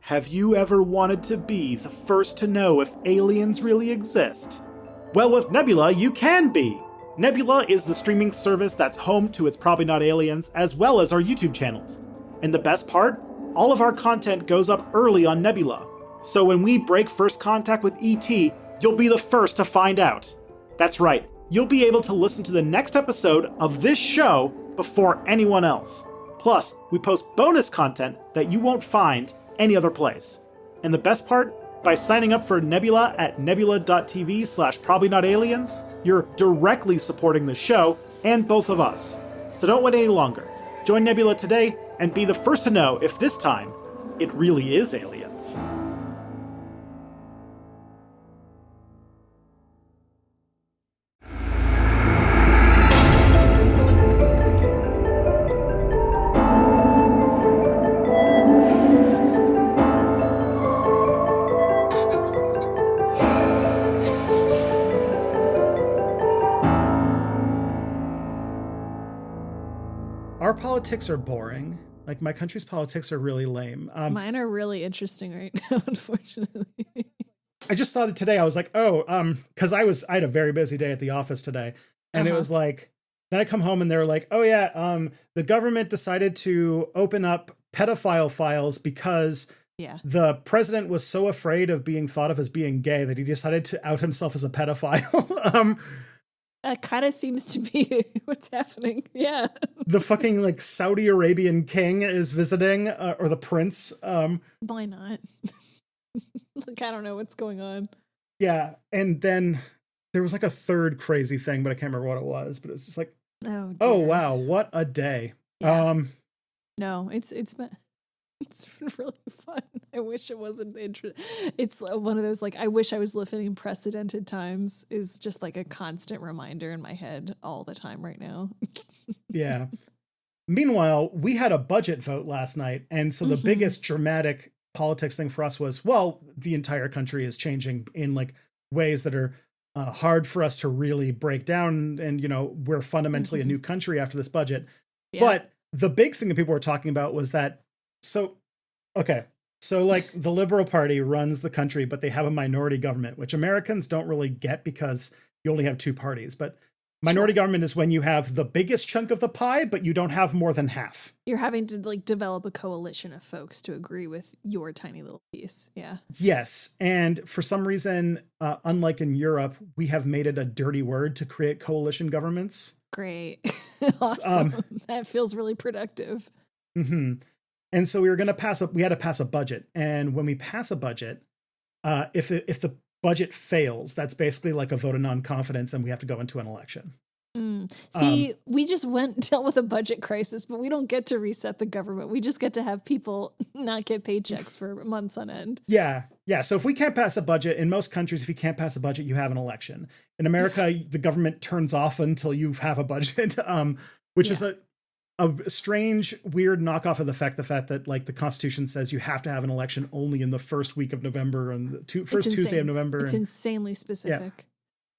Have you ever wanted to be the first to know if aliens really exist? Well, with Nebula, you can be! Nebula is the streaming service that's home to It's Probably Not Aliens, as well as our YouTube channels. And the best part? All of our content goes up early on Nebula. So when we break first contact with ET, you'll be the first to find out. That's right, you'll be able to listen to the next episode of this show before anyone else. Plus, we post bonus content that you won't find any other place. And the best part? By signing up for Nebula at nebula.tv/probablynotaliens, you're directly supporting the show and both of us. So don't wait any longer. Join Nebula today and be the first to know if this time it really is aliens. Our politics are boring. Like, my country's politics are really lame. Mine are really interesting right now, unfortunately. I just saw that today. I was like, because I had a very busy day at the office today, and it was like, then I come home and they're like, oh yeah, the government decided to open up pedophile files because the president was so afraid of being thought of as being gay that he decided to out himself as a pedophile. That kind of seems to be what's happening. Yeah. The fucking like Saudi Arabian king is visiting, or the prince. Why not? Like, I don't know what's going on. Yeah. And then there was like a third crazy thing, but I can't remember what it was, but it was just like, oh wow, what a day. Yeah. No, it's been really fun. I wish it wasn't It's one of those, like, I wish I was living in precedented times is just like a constant reminder in my head all the time right now. Yeah. Meanwhile, we had a budget vote last night. And so the biggest dramatic politics thing for us was, well, the entire country is changing in like ways that are hard for us to really break down. And, you know, we're fundamentally a new country after this budget. Yeah. But the big thing that people were talking about was that, so like the Liberal Party runs the country, but they have a minority government, which Americans don't really get because you only have two parties. But minority government is when you have the biggest chunk of the pie, but you don't have more than half. You're having to like develop a coalition of folks to agree with your tiny little piece. Yeah. Yes. And for some reason, unlike in Europe, we have made it a dirty word to create coalition governments. Great. Awesome. That feels really productive. Mm-hmm. And so we had to pass a budget. And when we pass a budget, if the budget fails, that's basically like a vote of non-confidence and we have to go into an election. See, we just dealt with a budget crisis, but we don't get to reset the government. We just get to have people not get paychecks for months on end. Yeah. Yeah. So if we can't pass a budget, in most countries, if you can't pass a budget, you have an election. In America, the government turns off until you have a budget, which is a strange, weird knockoff of the fact that like the Constitution says you have to have an election only in the first week of November and the first Tuesday of November. It's insanely specific.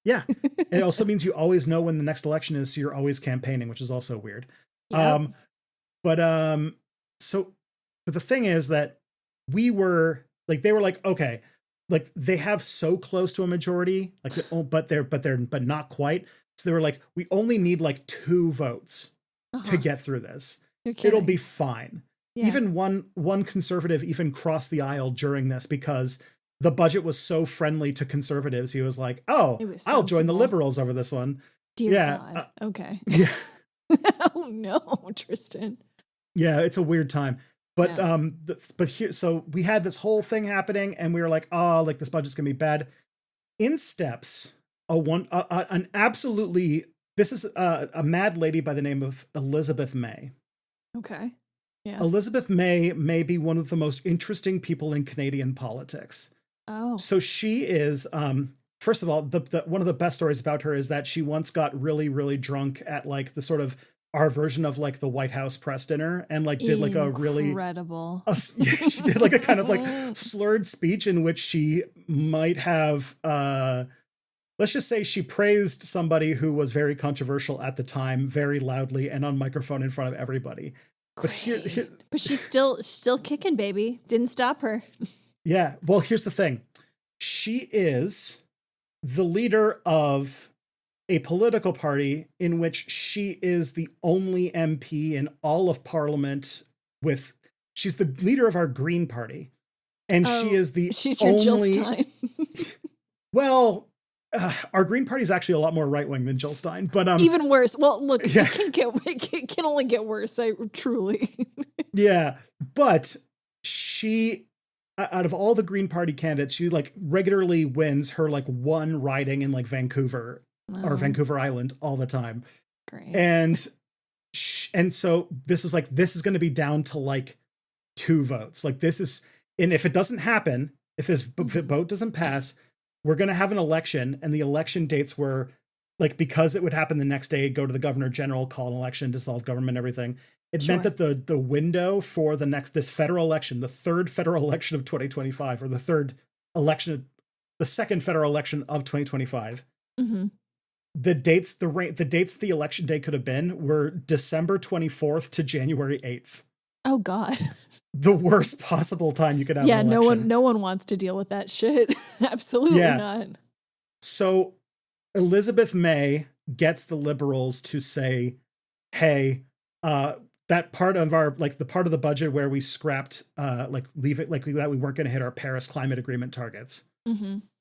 Yeah. And it also means you always know when the next election is, so you're always campaigning, which is also weird. Yep. But the thing is that they were like, okay, like they have so close to a majority, like, but not quite. So they were like, we only need like 2 votes to get through this. It'll be fine. Yeah. Even one conservative even crossed the aisle during this because the budget was so friendly to conservatives. He was like, I'll join the liberals over this one. Dear God. Okay. Yeah. Oh no, Tristan. Yeah, it's a weird time. But so we had this whole thing happening and we were like, oh, like this budget's gonna be bad. In steps an absolutely, this is a mad lady by the name of Elizabeth May. Okay. Yeah. Elizabeth May be one of the most interesting people in Canadian politics. Oh. So she is, first of all, the one of the best stories about her is that she once got really, really drunk at like the sort of our version of like the White House press dinner and like did like a really incredible. She did like a kind of like slurred speech in which she might have, let's just say she praised somebody who was very controversial at the time, very loudly and on microphone in front of everybody. But here, but she's still kicking, baby. Didn't stop her. yeah. Well, here's the thing. She is the leader of a political party in which she is the only MP in all of Parliament she's the leader of our Green Party. And she is she's your Jill Stein. Well, our Green Party is actually a lot more right-wing than Jill Stein, but even worse. Well, look, it can only get worse. Truly. Yeah, but she, out of all the Green Party candidates, she like regularly wins her like one riding in like Vancouver or Vancouver Island all the time. Great. And so this is going to be down to like 2 votes. Like this is, and if it doesn't happen, if this vote doesn't pass, we're going to have an election, and the election dates were like, because it would happen the next day, go to the governor general, call an election, dissolve government, everything. It meant that the window for this federal election, the third federal election of 2025, or the second federal election of 2025, the dates the election day could have been were December 24th to January 8th. Oh God. The worst possible time you could have an election. no one wants to deal with that shit. Absolutely not. So Elizabeth May gets the Liberals to say, hey, that part of our, like the part of the budget where we scrapped, leave it like that we weren't going to hit our Paris climate agreement targets.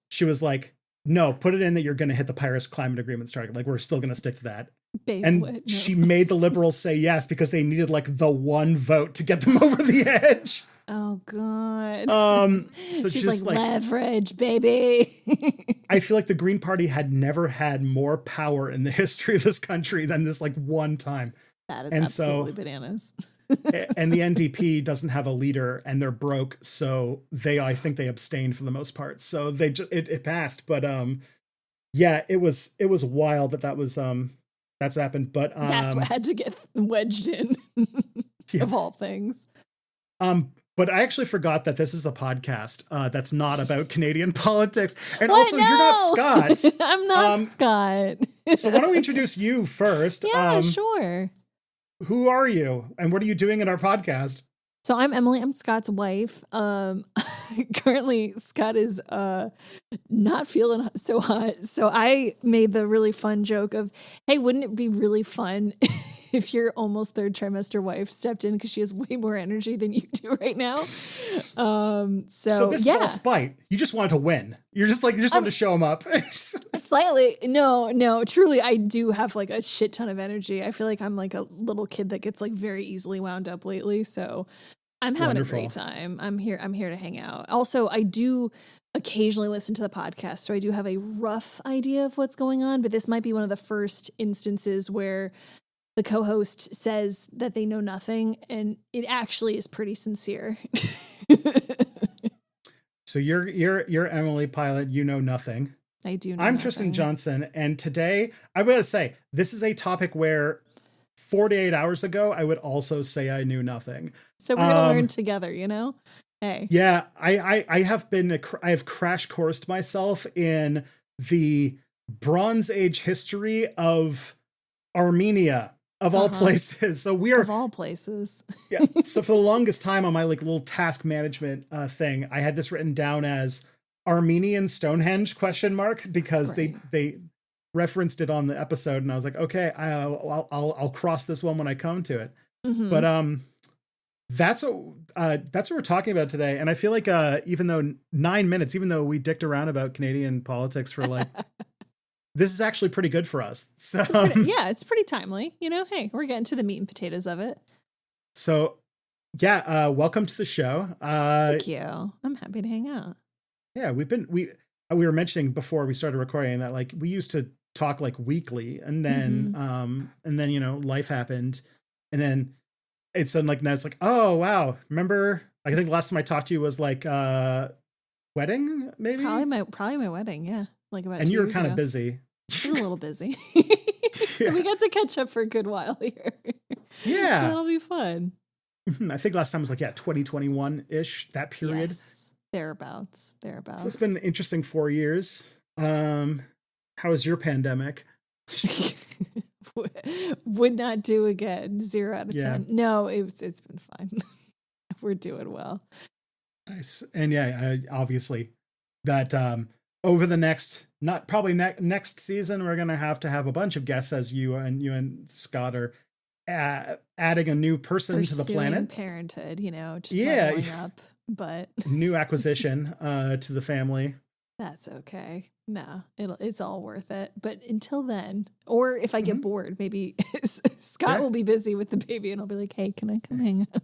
She was like, no, put it in that you're going to hit the Paris climate agreement target. Like, we're still going to stick to that. She made the Liberals say yes because they needed like the one vote to get them over the edge. Oh God. So she's just like leverage, baby. I feel like the Green Party had never had more power in the history of this country than this like one time. That is absolutely bananas. And the NDP doesn't have a leader, and they're broke, so I think they abstained for the most part. So it passed, but yeah, it was wild that was that's what happened. But that's what had to get wedged in, of all things. But I actually forgot that this is a podcast that's not about Canadian politics, and also you're not Scott. I'm not Scott. So why don't we introduce you first? Yeah, sure. Who are you, and what are you doing in our podcast? So I'm Emily. I'm Scott's wife. Currently, Scott is not feeling so hot. So I made the really fun joke of, hey, wouldn't it be really fun if your almost third trimester wife stepped in because she has way more energy than you do right now? So this is all spite. You just wanted to win. You just wanted to show him up. Slightly. No, truly, I do have like a shit ton of energy. I feel like I'm like a little kid that gets like very easily wound up lately. So I'm having a great time. I'm here to hang out. Also, I do occasionally listen to the podcast, so I do have a rough idea of what's going on, but this might be one of the first instances where the co-host says that they know nothing, and it actually is pretty sincere. So you're Emily Pilat. You know nothing. I do know I'm nothing. Tristan Johnson, and today I'm going to say this is a topic where 48 hours ago I would also say I knew nothing. So we're gonna learn together, you know? Hey. Yeah, I have crash coursed myself in the Bronze Age history of Armenia. Of all places. So we are of all places. Yeah. So for the longest time on my like little task management thing, I had this written down as Armenian Stonehenge ? Because they referenced it on the episode, and I was like, okay, I'll cross this one when I come to it. But that's what we're talking about today. And I feel like even though 9 minutes, even though we dicked around about Canadian politics for like this is actually pretty good for us. So it's pretty timely. You know, hey, we're getting to the meat and potatoes of it. So yeah, welcome to the show. Thank you. I'm happy to hang out. Yeah, we were mentioning before we started recording that like we used to talk like weekly, and then you know, life happened, and then it's like now it's like, oh wow, remember? I think the last time I talked to you was like wedding, maybe. Probably my wedding. Yeah. Like about 2 years ago. And you were kind of busy. I was a little busy. So we got to catch up for a good while here. Yeah. So that'll be fun. I think last time was like, 2021-ish, that period. Yes, thereabouts. So it's been an interesting 4 years. How was your pandemic? Would not do again. 0 out of Yeah. 10. No, it's been fine. We're doing well. Nice. And yeah, obviously that over the next, not probably next season, we're going to have a bunch of guests as you and Scott are adding a new person to the planet. Parenthood, just leveling up, but new acquisition to the family. That's okay. No, it's all worth it. But until then, or if I get bored, maybe Scott will be busy with the baby and I'll be like, hey, can I come hang out?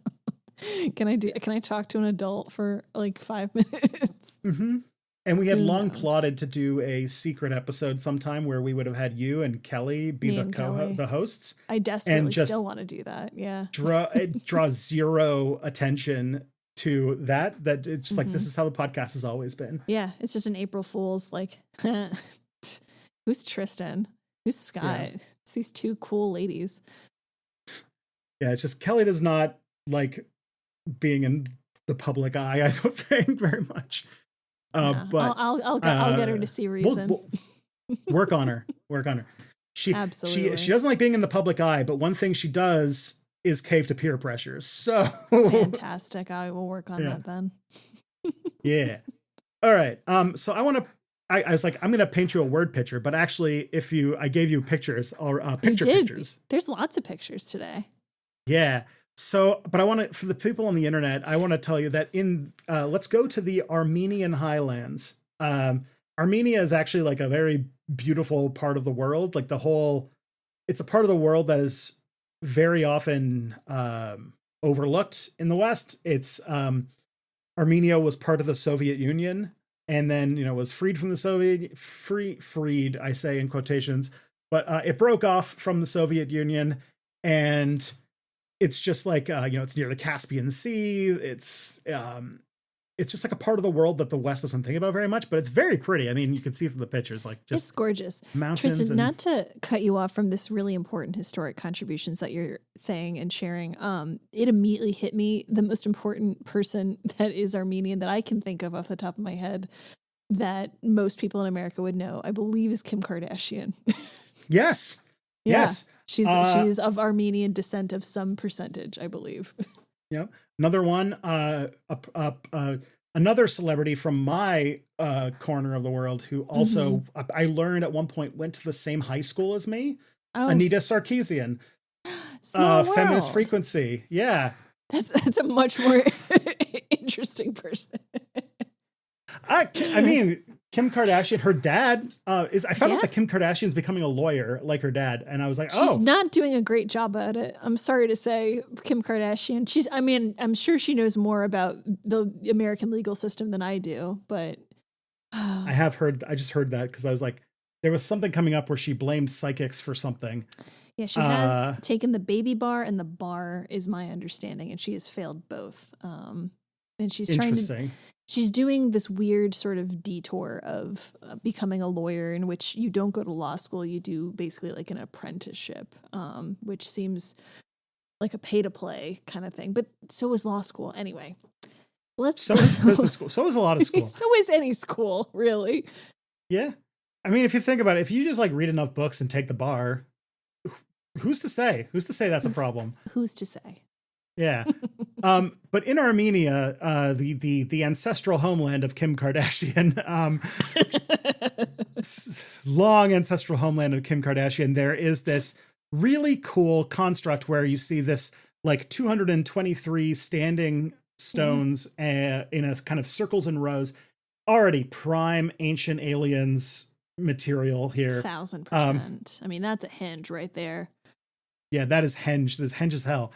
Can I talk to an adult for like 5 minutes? Mm-hmm. And we had long plotted to do a secret episode sometime where we would have had you and Kelly be the hosts. I desperately still want to do that. Yeah. Draw zero attention to that it's just like, this is how the podcast has always been. Yeah. It's just an April Fool's, like, who's Tristan? Who's Scott? Yeah. It's these two cool ladies. Yeah. It's just Kelly does not like being in the public eye, I don't think, very much. But I'll get her to see reason. We'll work on her. She doesn't like being in the public eye, but one thing she does is cave to peer pressure. So fantastic. I will work on that then. Yeah. All right. So I was like, I'm going to paint you a word picture, but actually I gave you pictures or pictures. There's lots of pictures today. Yeah. So, but for the people on the internet, I want to tell you that let's go to the Armenian highlands. Armenia is actually like a very beautiful part of the world. Like it's a part of the world that is very often overlooked in the West. It's Armenia was part of the Soviet Union and then, was freed from the freed, I say in quotations, but it broke off from the Soviet Union, and it's just like, it's near the Caspian Sea. It's just like a part of the world that the West doesn't think about very much, but it's very pretty. I mean, you can see from the pictures, like just it's gorgeous. Mountains. Tristan, not to cut you off from this really important historic contributions that you're saying and sharing. It immediately hit me the most important person that is Armenian that I can think of off the top of my head that most people in America would know, I believe, is Kim Kardashian. Yes. Yeah. Yes. She's of Armenian descent of some percentage, I believe. Yeah. Another one, another celebrity from my corner of the world who also, I learned at one point, went to the same high school as me. Anita Sarkeesian. Feminist Frequency. Yeah. That's a much more interesting person. I mean, Kim Kardashian, her dad I found out that Kim Kardashian's becoming a lawyer like her dad. And I was like, she's not doing a great job at it. I'm sorry to say, Kim Kardashian. I'm sure she knows more about the American legal system than I do, but I just heard that because I was like, there was something coming up where she blamed psychics for something. Yeah, she has taken the baby bar and the bar is my understanding, and she has failed both. And she's she's doing this weird sort of detour of becoming a lawyer in which you don't go to law school. You do basically like an apprenticeship, which seems like a pay to play kind of thing. But so is law school. Anyway, so is business school. So is a lot of school. So is any school, really. Yeah. I mean, if you think about it, if you just like read enough books and take the bar, who's to say? Who's to say that's a problem? Who's to say? Yeah. But in Armenia, the ancestral homeland of Kim Kardashian, long ancestral homeland of Kim Kardashian, there is this really cool construct where you see this like 223 standing stones in a kind of circles and rows, already prime ancient aliens material here. 1,000%. I mean, that's a henge right there. Yeah, that is henge. This henge as hell.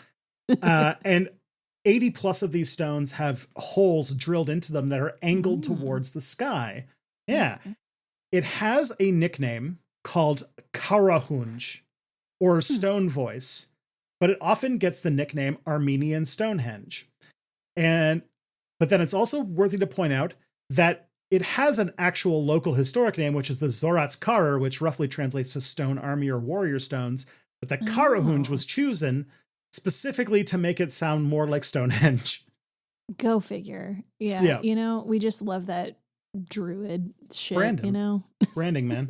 And 80 plus of these stones have holes drilled into them that are angled towards the sky. Yeah. It has a nickname called Karahunj or Stone Voice, but it often gets the nickname Armenian Stonehenge. But then it's also worthy to point out that it has an actual local historic name, which is the Zoratskarer, which roughly translates to stone army or warrior stones. But the Karahunj was chosen specifically to make it sound more like Stonehenge. Go figure. Yeah. We just love that druid shit, Branding. Branding, man.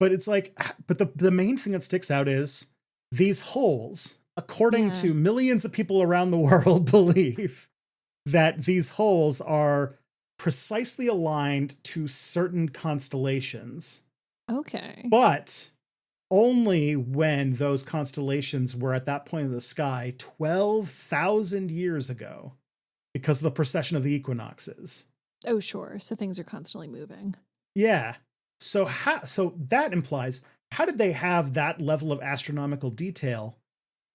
But it's like, but the main thing that sticks out is these holes, according to millions of people around the world, believe that these holes are precisely aligned to certain constellations. Okay. But only when those constellations were at that point in the sky 12,000 years ago, because of the precession of the equinoxes. Oh, sure. So things are constantly moving. Yeah. So that implies, how did they have that level of astronomical detail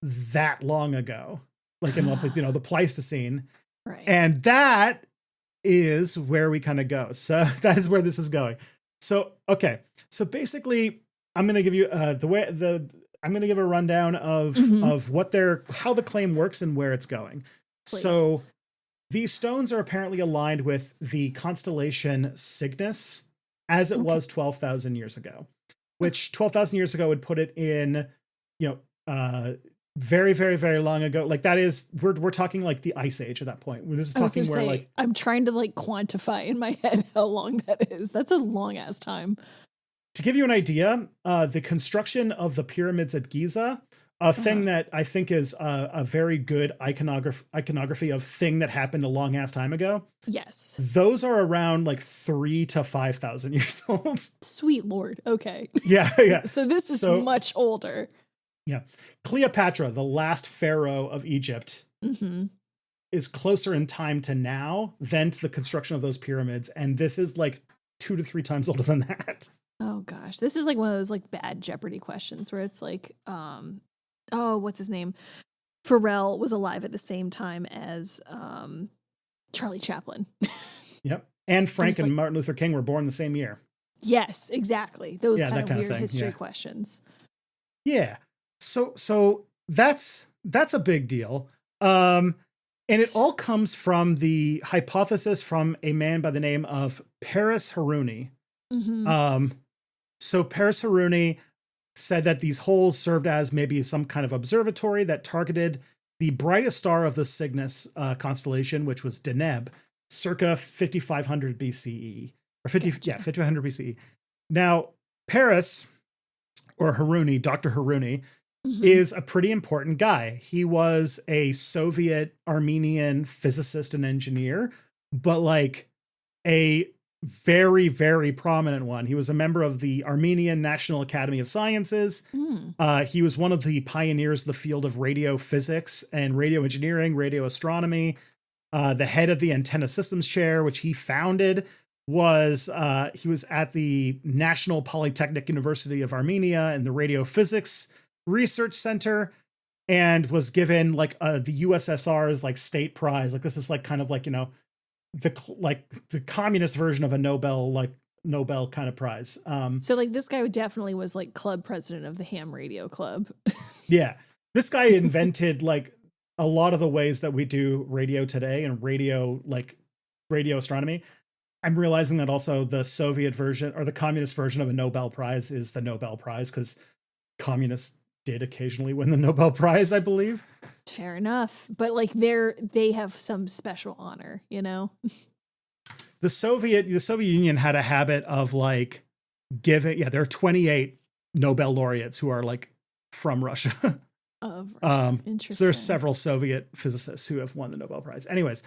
that long ago? Like in the Pleistocene. Right. And that is where we kind of go. So that is where this is going. So, okay. So basically, I'm going to give you I'm going to give a rundown of how the claim works and where it's going. Please. So these stones are apparently aligned with the constellation Cygnus as it was 12,000 years ago, which 12,000 years ago would put it in, very, very, very long ago. Like that is, we're talking like the Ice Age at that point. This is talking where like, I'm trying to like quantify in my head how long that is. That's a long ass time. To give you an idea, the construction of the pyramids at Giza, a thing that I think is a very good iconography of thing that happened a long ass time ago. Yes. Those are around like 3,000 to 5,000 years old. Sweet Lord. Okay. Yeah. So this is much older. Yeah. Cleopatra, the last pharaoh of Egypt, is closer in time to now than to the construction of those pyramids. And this is like 2 to 3 times older than that. Oh gosh. This is like one of those like bad Jeopardy questions where it's like, what's his name? Pharrell was alive at the same time as Charlie Chaplin. Yep. And Frank and Martin Luther King were born the same year. Yes, exactly. Those kind of weird history questions. Yeah. So that's a big deal. And it all comes from the hypothesis from a man by the name of Paris Harouni. So Paris Harouni said that these holes served as maybe some kind of observatory that targeted the brightest star of the Cygnus constellation, which was Deneb, circa 5500 BCE. Or 5500 BCE. Now, Paris, or Harouni, Dr. Harouni, is a pretty important guy. He was a Soviet Armenian physicist and engineer, but like a very, very prominent one. He was a member of the Armenian National Academy of Sciences. He was one of the pioneers of the field of radio physics and radio engineering, radio astronomy. The head of the antenna systems chair, which he founded, he was at the National Polytechnic University of Armenia and the Radio Physics Research Center, and was given like the USSR's like state prize. Like this is like kind of like, the communist version of a Nobel kind of prize. So like this guy definitely was like club president of the ham radio club. Yeah. This guy invented like a lot of the ways that we do radio today and radio astronomy. I'm realizing that also the Soviet version or the communist version of a Nobel Prize is the Nobel Prize, because communists did occasionally win the Nobel Prize, I believe. Fair enough. But like they have some special honor, The Soviet Union had a habit of like giving, there are 28 Nobel laureates who are like from Russia. Interesting. So there's several Soviet physicists who have won the Nobel Prize. Anyways,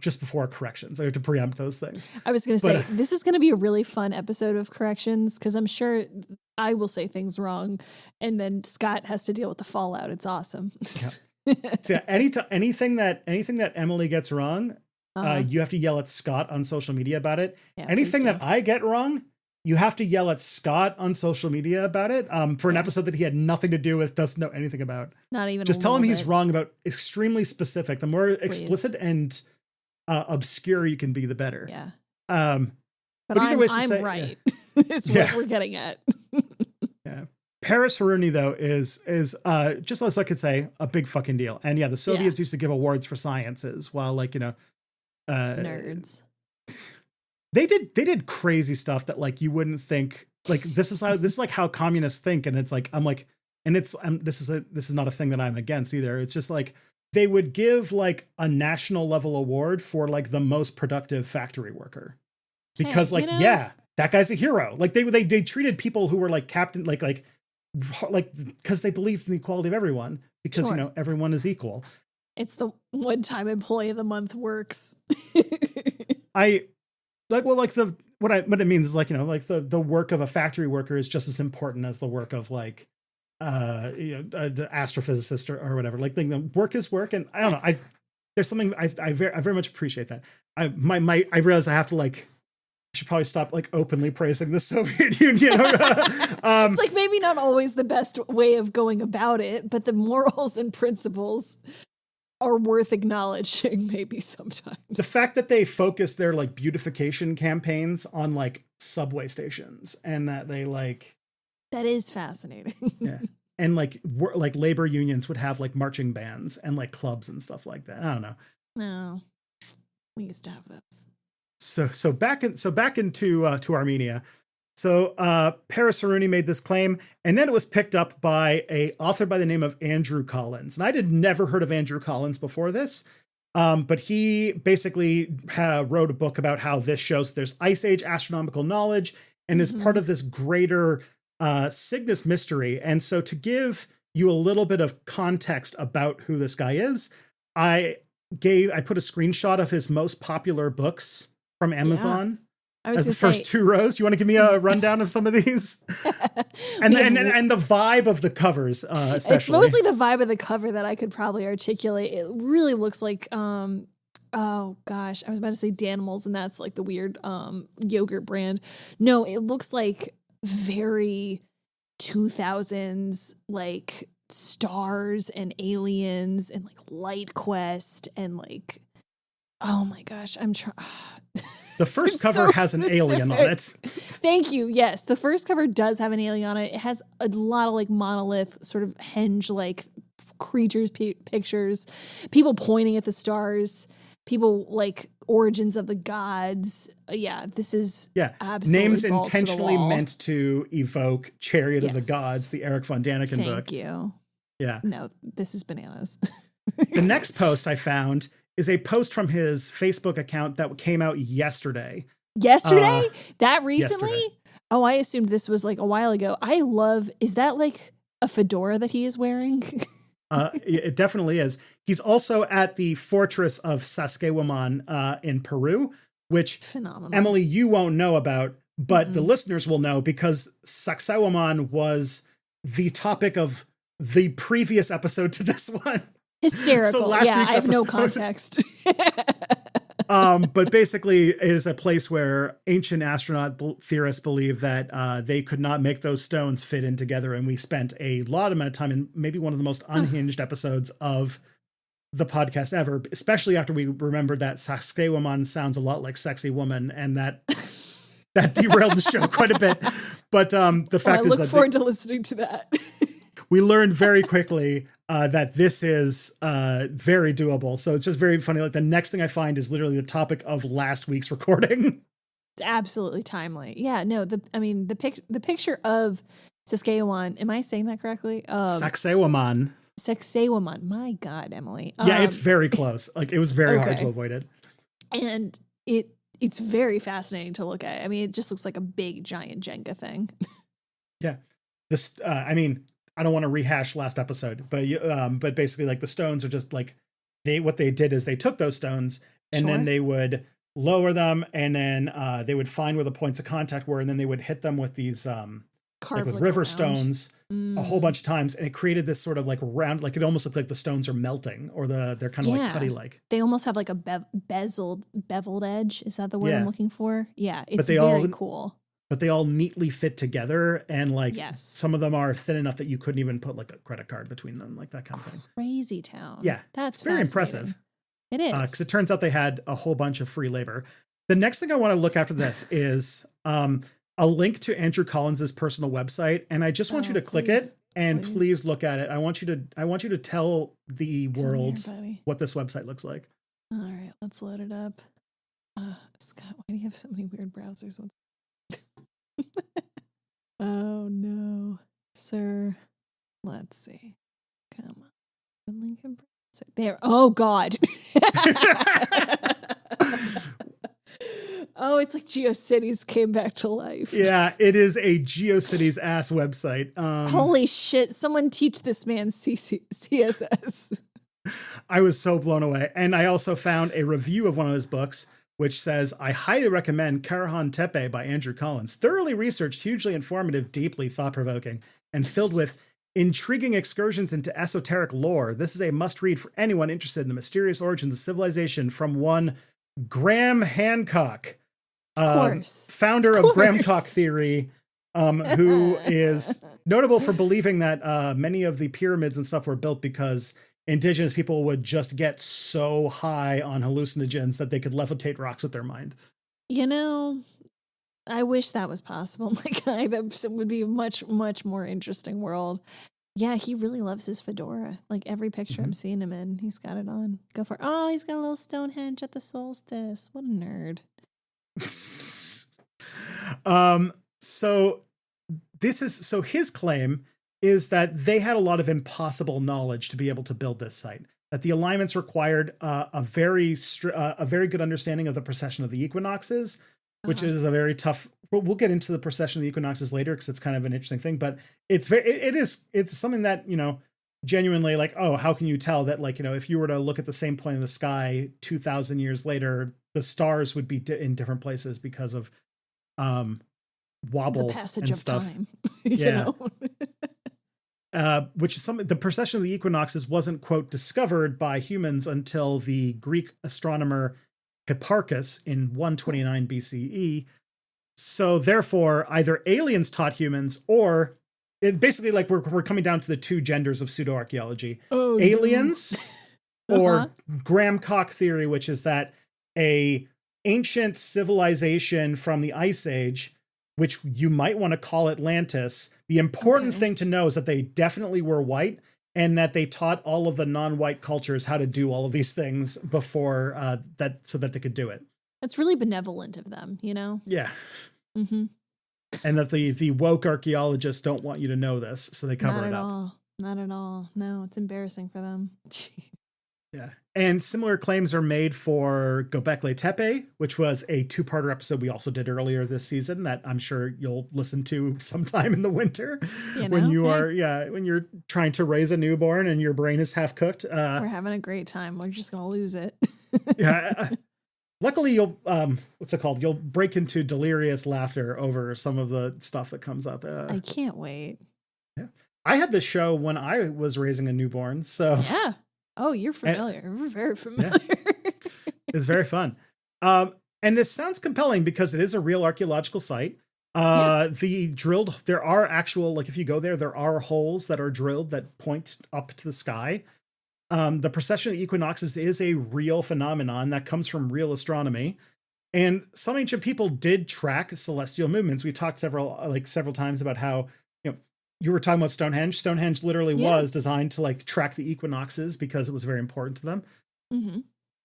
just before corrections, I have to preempt those things. I was going to say, this is going to be a really fun episode of corrections, because I'm sure I will say things wrong, and then Scott has to deal with the fallout. It's awesome. Yeah. So anything that Emily gets wrong, you have to yell at Scott on social media about it. Yeah, anything that I get wrong, you have to yell at Scott on social media about it. For an episode that he had nothing to do with, doesn't know anything about. Not even. Just tell him he's wrong about extremely specific. The more explicit and obscure you can be, the better. Yeah. But either way, I'm right. Is what we're getting at. Yeah. Paris Harouni, though, is just as I could say, a big fucking deal. And the Soviets used to give awards for sciences, while nerds. They did crazy stuff that like you wouldn't think. Like this is like how communists think, and it's like this is not a thing that I'm against either. It's just like they would give like a national level award for like the most productive factory worker, because that guy's a hero. Like they treated people who were like captain, like because they believed in the equality of everyone, because Sure. everyone is equal. It's the one time employee of the month works. I like, well, like what it means is like, like the work of a factory worker is just as important as the work of like, the astrophysicist or whatever. Like the work is work. And I don't know. There's something I very much appreciate that. I realize I have to like, I should probably stop like openly praising the Soviet Union. It's like maybe not always the best way of going about it, but the morals and principles are worth acknowledging maybe sometimes. The fact that they focus their like beautification campaigns on like subway stations, and that they like, that is fascinating. Yeah. And like like labor unions would have like marching bands and like clubs and stuff like that. I don't know. No, we used to have those. So back into to Armenia. So Paris Haruni made this claim, and then it was picked up by a author by the name of Andrew Collins. And I had never heard of Andrew Collins before this, but he basically wrote a book about how this shows there's Ice Age astronomical knowledge and is part of this greater Cygnus mystery. And so to give you a little bit of context about who this guy is, I put a screenshot of his most popular books from Amazon. I was as the first two rows. You want to give me a rundown of some of these? and the vibe of the covers, especially. It's mostly the vibe of the cover that I could probably articulate. It really looks like, oh gosh, I was about to say Danimals, and that's like the weird yogurt brand. No, it looks like very 2000s, like stars and aliens and like Light Quest and like, oh my gosh, I'm trying. The first cover has an alien on it. Thank you. Yes, the first cover does have an alien on it. It has a lot of like monolith sort of henge like creatures, pictures, people pointing at the stars, people like origins of the gods. Yeah, this is absolutely names intentionally meant to evoke Chariot of the Gods, the Eric von Daniken book. Thank you. Yeah. No, this is bananas. The next post I found is a post from his Facebook account that came out yesterday. Yesterday? That recently? Yesterday. Oh, I assumed this was like a while ago. Is that like a fedora that he is wearing? It definitely is. He's also at the fortress of Sacsayhuaman in Peru, which phenomenal. Emily, you won't know about, but the listeners will know because Sacsayhuaman was the topic of the previous episode to this one. Hysterical. So I have no context. But basically it is a place where ancient astronaut theorists believe that they could not make those stones fit in together. And we spent a lot amount of time in maybe one of the most unhinged episodes of the podcast ever, especially after we remembered that Sacsayhuaman sounds a lot like sexy woman, and that derailed the show quite a bit. But the fact is I look forward to listening to that. We learned very quickly that this is very doable. So it's just very funny. Like the next thing I find is literally the topic of last week's recording. It's absolutely timely. Yeah, no, the picture of Sacsayhuaman, am I saying that correctly? Sacsayhuaman. Sacsayhuaman. My God, Emily. Yeah, it's very close. Like it was very hard to avoid it. And it's very fascinating to look at. I mean, it just looks like a big giant Jenga thing. Yeah. This I don't want to rehash last episode, but basically like the stones are just like what they did is they took those stones and then they would lower them, and then they would find where the points of contact were, and then they would hit them with these like with river stones a whole bunch of times, and it created this sort of like round, like it almost looked like the stones are melting, or they're kind of like putty like. They almost have like a beveled edge. Is that the word I'm looking for? Yeah, it's very cool. But they all neatly fit together, and like some of them are thin enough that you couldn't even put like a credit card between them, like that kind of thing. Crazy town. Yeah, that's very impressive. It is, because it turns out they had a whole bunch of free labor. The next thing I want to look after this is a link to Andrew Collins's personal website, and I just want you to click it and please look at it. I want you to tell the world what this website looks like. All right, let's load it up. Scott, why do you have so many weird browsers? Oh no, sir. Let's see. Come on. Lincoln there. Oh God. Oh, it's like GeoCities came back to life. Yeah, it is a GeoCities ass website. Holy shit. Someone teach this man CSS. I was so blown away. And I also found a review of one of his books, which says, I highly recommend Karahunj by Andrew Collins. Thoroughly researched, hugely informative, deeply thought-provoking, and filled with intriguing excursions into esoteric lore. This is a must-read for anyone interested in the mysterious origins of civilization from one Graham Hancock, founder of Grahamcock theory, who is notable for believing that many of the pyramids and stuff were built because indigenous people would just get so high on hallucinogens that they could levitate rocks with their mind. You know, I wish that was possible. My guy, that would be a much, much more interesting world. Yeah, he really loves his fedora. Like every picture I'm seeing him in, he's got it on. Go for it. Oh, he's got a little Stonehenge at the solstice. What a nerd. So his claim is that they had a lot of impossible knowledge to be able to build this site. That the alignments required a very good understanding of the precession of the equinoxes, which is a very tough. We'll get into the precession of the equinoxes later because it's kind of an interesting thing. But it's something that, you know, genuinely, like, oh, how can you tell that, like, you know, if you were to look at the same point in the sky 2,000 years later, the stars would be in different places because of wobble, the passage and of stuff. time. Yeah. You know? Which is something, the precession of the equinoxes wasn't, quote, discovered by humans until the Greek astronomer Hipparchus in 129 BCE. So therefore, either aliens taught humans, or it basically, like, we're coming down to the two genders of pseudo-archaeology. Aliens or Grahamcock theory, which is that a ancient civilization from the Ice Age, which you might want to call Atlantis. The important thing to know is that they definitely were white, and that they taught all of the non-white cultures how to do all of these things before so that they could do it. It's really benevolent of them, you know? Yeah. Mm-hmm. And that the woke archaeologists don't want you to know this, so they cover it up. Not at all. No, it's embarrassing for them. Yeah. And similar claims are made for Göbekli Tepe, which was a 2-parter episode we also did earlier this season that I'm sure you'll listen to sometime in the winter, you know, when you're trying to raise a newborn and your brain is half cooked. We're having a great time. We're just going to lose it. Yeah. Luckily, you'll, what's it called? You'll break into delirious laughter over some of the stuff that comes up. I can't wait. Yeah. I had this show when I was raising a newborn, so. Yeah. Oh, you're familiar. We're very familiar. Yeah. It's very fun. And this sounds compelling because it is a real archaeological site. There are actual, like, if you go there are holes that are drilled that point up to the sky. The precession of the equinoxes is a real phenomenon that comes from real astronomy. And some ancient people did track celestial movements. We've talked several times about how, you were talking about Stonehenge. Stonehenge literally was designed to, like, track the equinoxes because it was very important to them. Mm-hmm.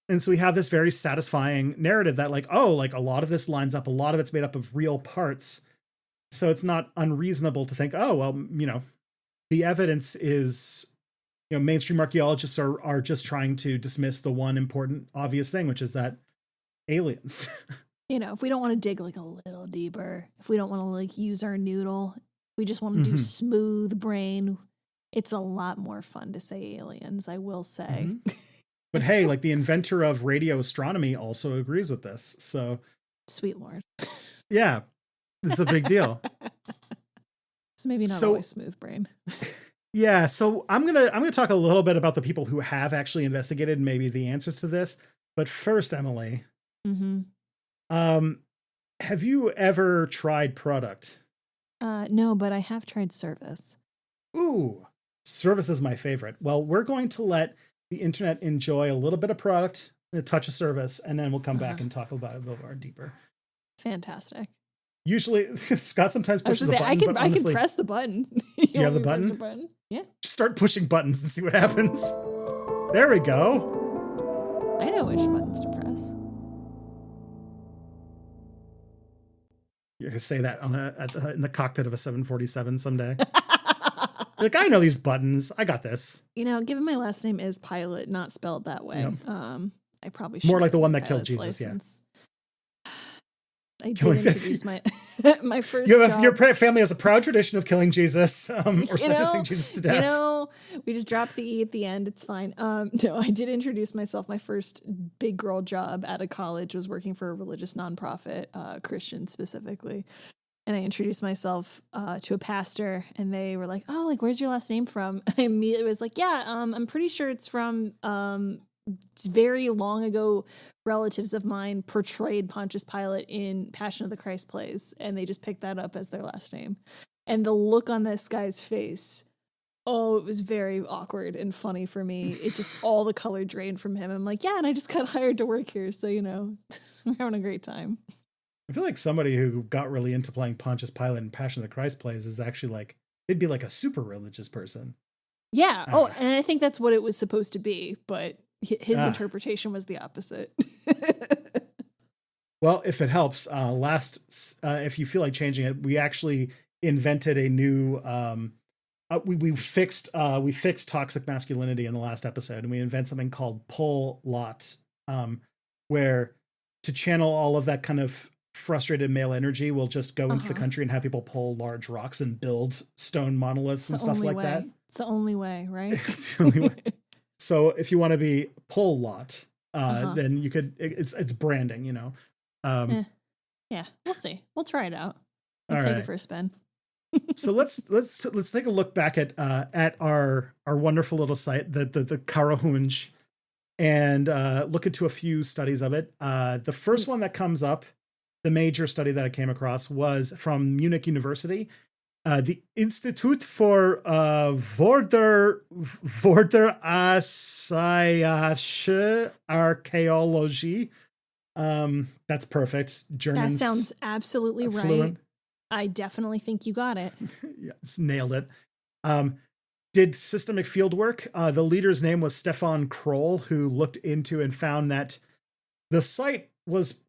And so we have this very satisfying narrative that, like, oh, like, a lot of this lines up. A lot of it's made up of real parts. So it's not unreasonable to think, oh, well, the evidence is, mainstream archaeologists are just trying to dismiss the one important, obvious thing, which is that aliens. If we don't want to dig, like, a little deeper, if we don't want to, like, use our noodle, we just want to do smooth brain. It's a lot more fun to say aliens, I will say. Mm-hmm. But hey, like, the inventor of radio astronomy also agrees with this. So, sweet Lord. Yeah, this is a big deal. So maybe not always smooth brain. Yeah, so I'm gonna talk a little bit about the people who have actually investigated maybe the answers to this. But first, Emily, have you ever tried product? No, but I have tried service. Ooh, service is my favorite. Well, we're going to let the internet enjoy a little bit of product, a touch of service, and then we'll come back and talk about it a little more deeper. Fantastic. Usually, Scott sometimes pushes the button. I can press the button. Do you have the button? Yeah. Just start pushing buttons and see what happens. There we go. I know which buttons to press. You're gonna say that in the cockpit of a 747 someday. Like, I know these buttons. I got this. Given my last name is Pilot, not spelled that way. I probably should. More like the one that killed Jesus. License. I did Killing introduce my my first You have job. your family has a proud tradition of killing Jesus, or You sentencing know, Jesus to death. we just dropped the E at the end. It's fine. No, I did introduce myself. My first big girl job out of college was working for a religious nonprofit, Christian specifically. And I introduced myself to a pastor, and they were like, "Oh, like, where's your last name from?" I immediately was like, "Yeah, I'm pretty sure it's from very long ago. Relatives of mine portrayed Pontius Pilate in Passion of the Christ plays, and they just picked that up as their last name." And the look on this guy's face, oh, it was very awkward and funny for me. It just, all the color drained from him. I'm like, yeah, and I just got hired to work here, so, we're having a great time. I feel like somebody who got really into playing Pontius Pilate in Passion of the Christ plays is actually like, they'd be like a super religious person. Yeah. Oh, and I think that's what it was supposed to be, but his interpretation was the opposite. Well, if it helps, if you feel like changing it, we actually invented a new, we fixed toxic masculinity in the last episode, and we invent something called pull lot, where to channel all of that kind of frustrated male energy, we'll just go into the country and have people pull large rocks and build stone monoliths and stuff like that. It's the only way, right? It's the only way. So if you want to be pull lot, then you could, it's branding, Yeah, we'll see. We'll try it out. We'll take it for a spin. So let's take a look back at our wonderful little site, the Karahunj, and look into a few studies of it. The first one that comes up, the major study that I came across, was from Munich University, the Institute for Vorderasiatische Archaeology. That's perfect. German. That sounds absolutely right. I definitely think you got it. Yes, nailed it. Did systemic field work. The leader's name was Stefan Kroll, who looked into and found that the site was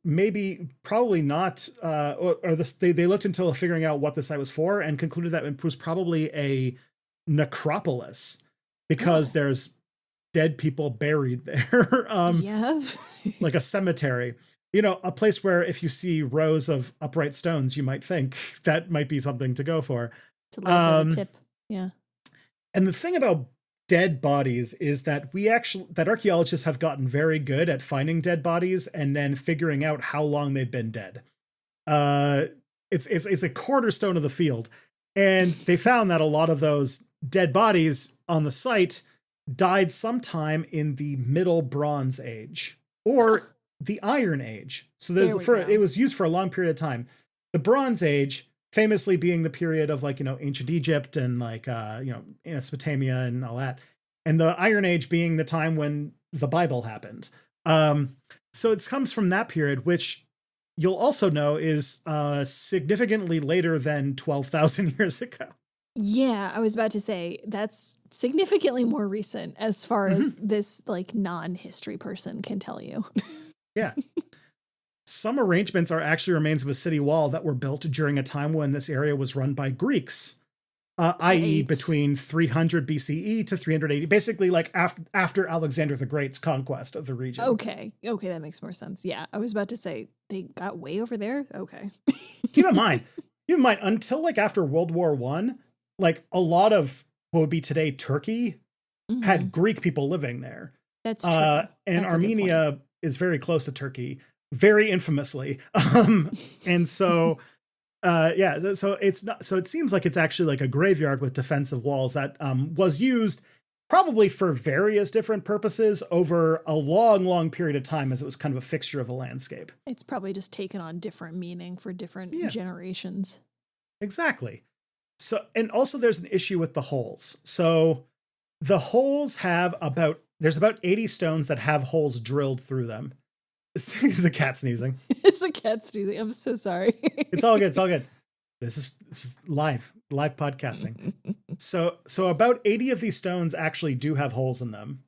probably not, they looked into figuring out what the site was for and concluded that it was probably a necropolis because there's dead people buried there. Like a cemetery. A place where if you see rows of upright stones, you might think that might be something to go for. It's a little bit of a tip. Yeah. And the thing about dead bodies is that archaeologists have gotten very good at finding dead bodies and then figuring out how long they've been dead. It's a cornerstone of the field. And they found that a lot of those dead bodies on the site died sometime in the Middle Bronze Age or the Iron Age. So it was used for a long period of time. The Bronze Age famously being the period of ancient Egypt and Mesopotamia and all that. And the Iron Age being the time when the Bible happened. So it comes from that period, which you'll also know is significantly later than 12,000 years ago. Yeah, I was about to say that's significantly more recent as far as this non-history person can tell you. Yeah. Some arrangements are actually remains of a city wall that were built during a time when this area was run by Greeks, i.e. between 300 BCE to 380, basically after Alexander the Great's conquest of the region. Okay, that makes more sense. Yeah, I was about to say they got way over there. Okay. Keep in mind, until after World War I, a lot of what would be today Turkey had Greek people living there. That's true. And That's Armenia is very close to Turkey, very infamously. And so, so it seems like it's actually a graveyard with defensive walls that was used probably for various different purposes over a long, long period of time as it was kind of a fixture of the landscape. It's probably just taken on different meaning for different generations. Exactly. So, and also there's an issue with the holes. So the holes there's about 80 stones that have holes drilled through them. It's a cat sneezing. It's a cat sneezing. I'm so sorry. It's all good. This is live podcasting. So about 80 of these stones actually do have holes in them.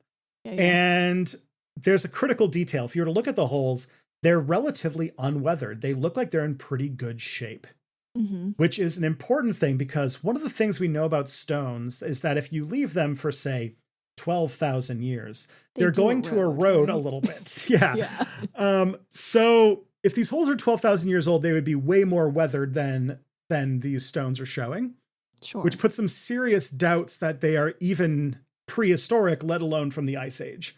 Yeah. And there's a critical detail. If you were to look at the holes, they're relatively unweathered. They look like they're in pretty good shape, which is an important thing because one of the things we know about stones is that if you leave them for, say, 12,000 years, they're going to erode a little bit. Yeah. So if these holes are 12,000 years old, they would be way more weathered than these stones are showing. Sure. Which puts some serious doubts that they are even prehistoric, let alone from the Ice Age.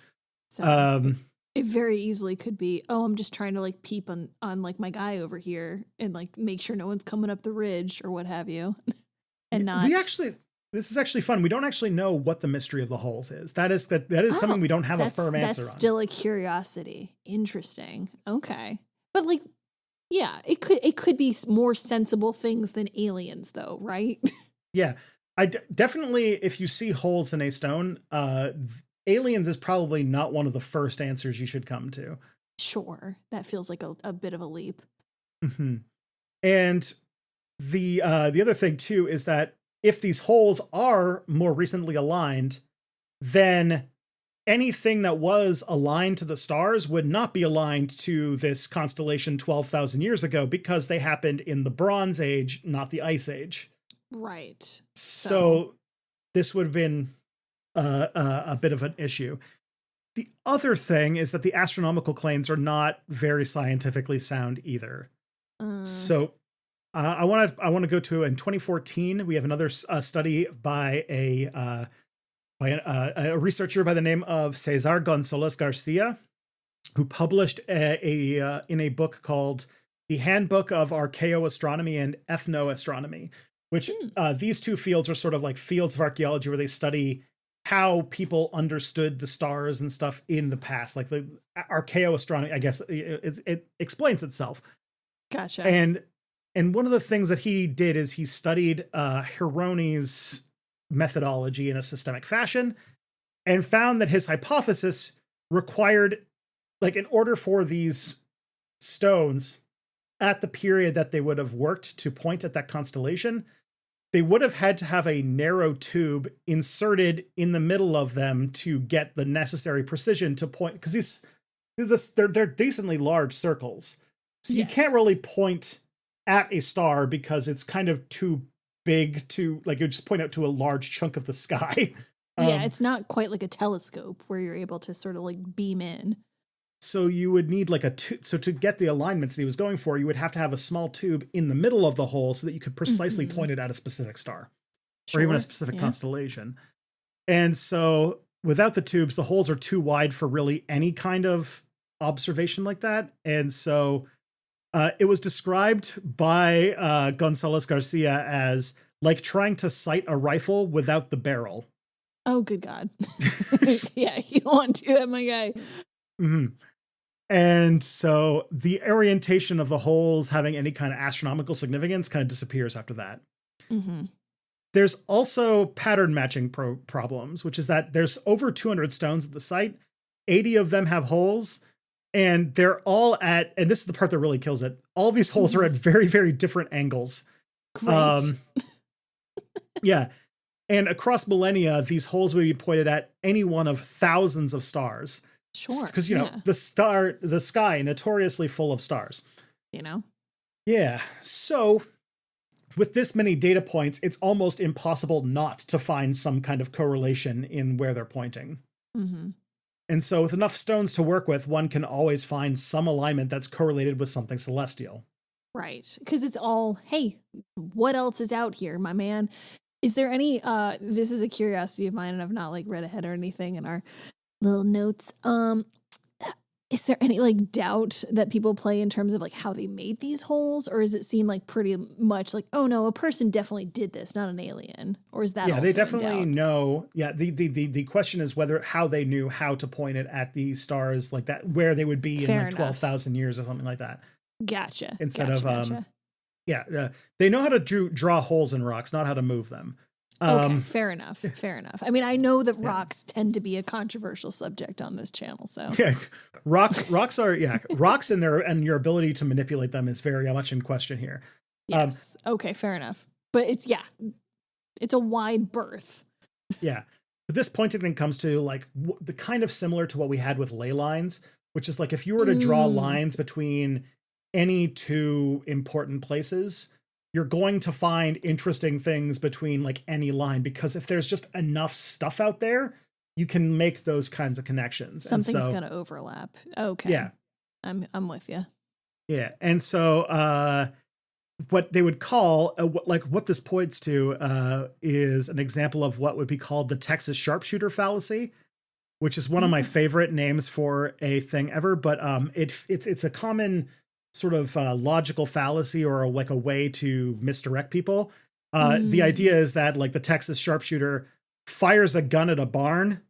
So it very easily could be, oh, I'm just trying to like peep on like my guy over here and like make sure no one's coming up the ridge or what have you. And not. This is actually fun. We don't actually know what the mystery of the holes is. That is something we don't have a firm answer on. That's still a curiosity. Interesting. Okay. But like, yeah, it could be more sensible things than aliens though, right? Yeah. Definitely, if you see holes in a stone, aliens is probably not one of the first answers you should come to. Sure. That feels like a bit of a leap. Mm-hmm. And the other thing too is that if these holes are more recently aligned, then anything that was aligned to the stars would not be aligned to this constellation 12,000 years ago because they happened in the Bronze Age, not the Ice Age. Right. So this would have been a bit of an issue. The other thing is that the astronomical claims are not very scientifically sound either. So I want to go to, in 2014, we have another study by a researcher by the name of Cesar Gonzalez Garcia, who published in a book called The Handbook of Archaeoastronomy and Ethnoastronomy, which these two fields are sort of like fields of archaeology where they study how people understood the stars and stuff in the past. Like the archaeoastronomy, I guess it explains itself. Gotcha. And one of the things that he did is he studied Hironi's methodology in a systemic fashion and found that his hypothesis required, like, in order for these stones at the period that they would have worked to point at that constellation, they would have had to have a narrow tube inserted in the middle of them to get the necessary precision to point, because they're decently large circles. So you can't really point at a star because it's kind of too big to, like, you just point out to a large chunk of the sky. It's not quite like a telescope where you're able to sort of like beam in. So you would need like a tube. So to get the alignments that he was going for, you would have to have a small tube in the middle of the hole so that you could precisely point it at a specific star or even a specific constellation. And so without the tubes, the holes are too wide for really any kind of observation like that. And so it was described by Gonzalez Garcia as like trying to sight a rifle without the barrel. Oh, good God. Yeah, you don't want to do that, my guy. Mm-hmm. And so the orientation of the holes having any kind of astronomical significance kind of disappears after that. Mm-hmm. There's also pattern matching problems, which is that there's over 200 stones at the site. 80 of them have holes, and they're all at, and this is the part that really kills it, all these holes are at very, very different angles. Great. Yeah. And across millennia, these holes would be pointed at any one of thousands of stars. Sure. Because, you know, the sky notoriously full of stars. You know? Yeah. So with this many data points, it's almost impossible not to find some kind of correlation in where they're pointing. Mm-hmm. And so with enough stones to work with, one can always find some alignment that's correlated with something celestial. Right. Because it's all, hey, what else is out here, my man? Is there any, this is a curiosity of mine and I've not like read ahead or anything in our little notes. Is there any like doubt that people play in terms of like how they made these holes, or does it seem like pretty much like, oh no, a person definitely did this, not an alien? Or is that they definitely know. Yeah, the question is how they knew how to point it at the stars like that, where they would be in like 12,000 years or something like that. Gotcha. Instead of they know how to draw holes in rocks, not how to move them. Okay, fair enough. Fair enough. I mean, I know that rocks tend to be a controversial subject on this channel, so yes, rocks are rocks and your ability to manipulate them is very much in question here. Yes. Okay, fair enough. But it's a wide berth. Yeah, but this pointing thing comes to like the kind of similar to what we had with ley lines, which is like if you were to draw lines between any two important places, you're going to find interesting things between like any line, because if there's just enough stuff out there, you can make those kinds of connections. Something's going to overlap. Okay. Yeah. I'm with you. Yeah. And so what they would call what this points to is an example of what would be called the Texas sharpshooter fallacy, which is one of my Mm. favorite names for a thing ever. But it's a common sort of logical fallacy, or like a way to misdirect people. The idea is that like the Texas sharpshooter fires a gun at a barn,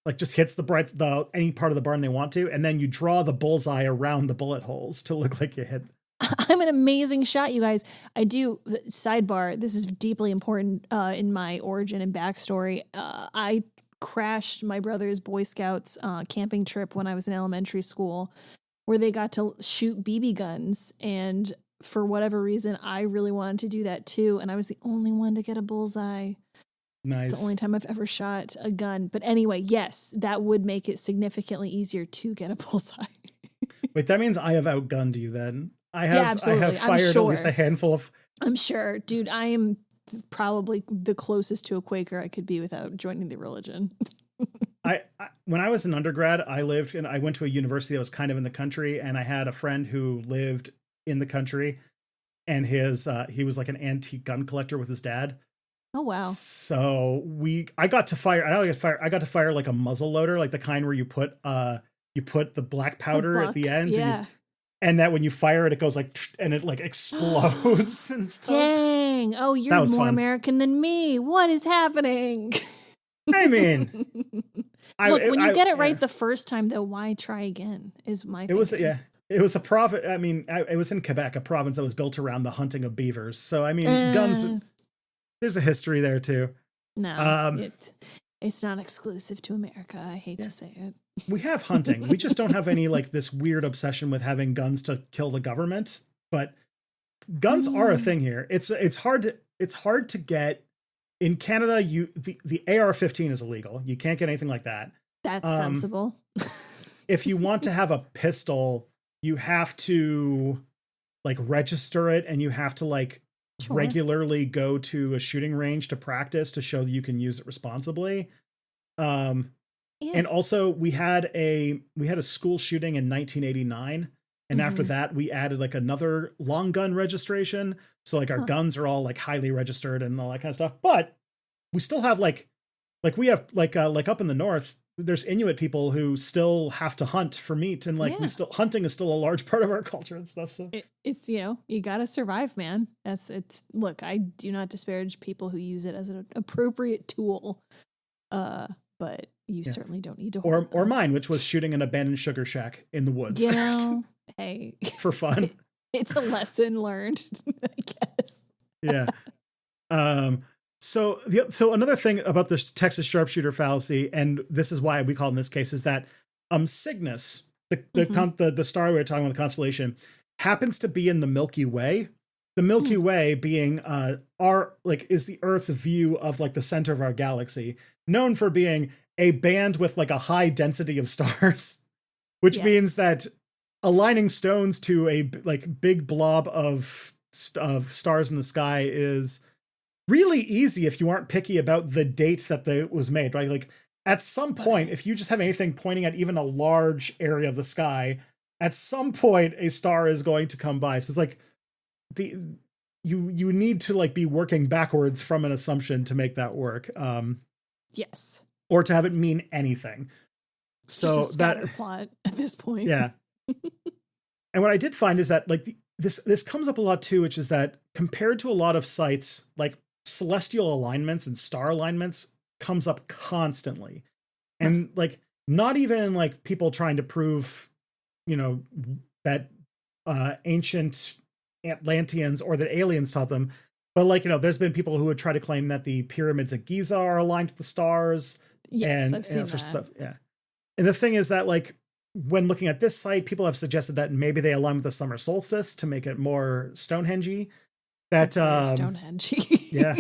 like just hits the any part of the barn they want to, and then you draw the bullseye around the bullet holes to look like you hit. I'm an amazing shot, you guys. I do, sidebar, this is deeply important in my origin and backstory. I crashed my brother's Boy Scouts camping trip when I was in elementary school, where they got to shoot BB guns. And for whatever reason, I really wanted to do that too. And I was the only one to get a bullseye. Nice. It's the only time I've ever shot a gun. But anyway, yes, that would make it significantly easier to get a bullseye. Wait, that means I have outgunned you then. I Yeah, absolutely. have I'm fired at sure. least a handful of. I'm sure. Dude, I am probably the closest to a Quaker I could be without joining the religion. When I was an undergrad, I went to a university that was kind of in the country, and I had a friend who lived in the country, and he was like an antique gun collector with his dad. Oh wow. So I got to fire like a muzzle loader, like the kind where you put the black powder at the end. Yeah. And that when you fire it, it goes like, and it like explodes and stuff. Dang. Oh, you're more fun. American than me. What is happening? I mean, look, when you get it right the first time, though, why try again? Is my thinking. It was a province. I mean, it was in Quebec, a province that was built around the hunting of beavers. So, I mean, guns, there's a history there too. No, it's not exclusive to America. I hate to say it. We have hunting. We just don't have any like this weird obsession with having guns to kill the government. But guns are a thing here. It's hard to get in Canada. The AR-15 is illegal. You can't get anything like that. That's sensible. If you want to have a pistol, you have to like register it, and you have to like regularly go to a shooting range to practice to show that you can use it responsibly. And also we had a school shooting in 1989. And after that, we added like another long gun registration. So like our guns are all like highly registered and all that kind of stuff. But we still have like we have like up in the north, there's Inuit people who still have to hunt for meat. And like hunting is still a large part of our culture and stuff. So it's, you got to survive, man. Look, I do not disparage people who use it as an appropriate tool. But you certainly don't need to. Or mine, which was shooting an abandoned sugar shack in the woods. You know, hey, for fun. It's a lesson learned, I guess. Yeah. So another thing about this Texas sharpshooter fallacy, and this is why we call it in this case, is that Cygnus, the star we were talking about, the constellation, happens to be in the Milky Way. The Milky Way being is the Earth's view of like the center of our galaxy, known for being a band with like a high density of stars, which means that aligning stones to a like big blob of stars in the sky is really easy if you aren't picky about the date that it was made, right? Like at some point, if you just have anything pointing at even a large area of the sky, at some point a star is going to come by. So it's like you need to like be working backwards from an assumption to make that work. Yes. Or to have it mean anything. So just a scatter plot at this point. Yeah. And what I did find is that like this comes up a lot too, which is that compared to a lot of sites, like celestial alignments and star alignments comes up constantly. And like not even like people trying to prove, that ancient Atlanteans or that aliens taught them. But like, there's been people who would try to claim that the pyramids at Giza are aligned to the stars. Yes, I've seen that. Stuff. Yeah. And the thing is that like, when looking at this site, people have suggested that maybe they align with the summer solstice to make it more Stonehenge-y. Stonehenge. Yeah.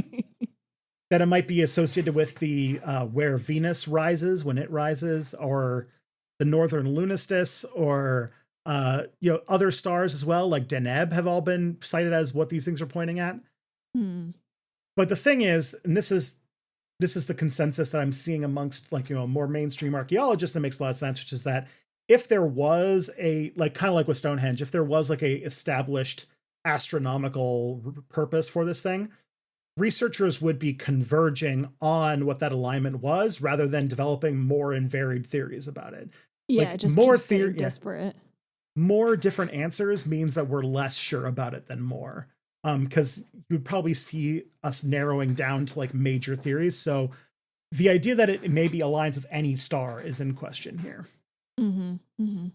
That it might be associated with the where Venus rises when it rises, or the northern lunastice, or other stars as well, like Deneb, have all been cited as what these things are pointing at. But the thing is, and this is the consensus that I'm seeing amongst like more mainstream archaeologists that makes a lot of sense, which is that if there was a, like, kind of like with Stonehenge, if there was like a established astronomical purpose for this thing, researchers would be converging on what that alignment was rather than developing more and varied theories about it. Yeah, like, just more keeps getting disparate. More different answers means that we're less sure about it than more. Because you'd probably see us narrowing down to like major theories. So the idea that it maybe aligns with any star is in question here. Mm-hmm. Mm-hmm.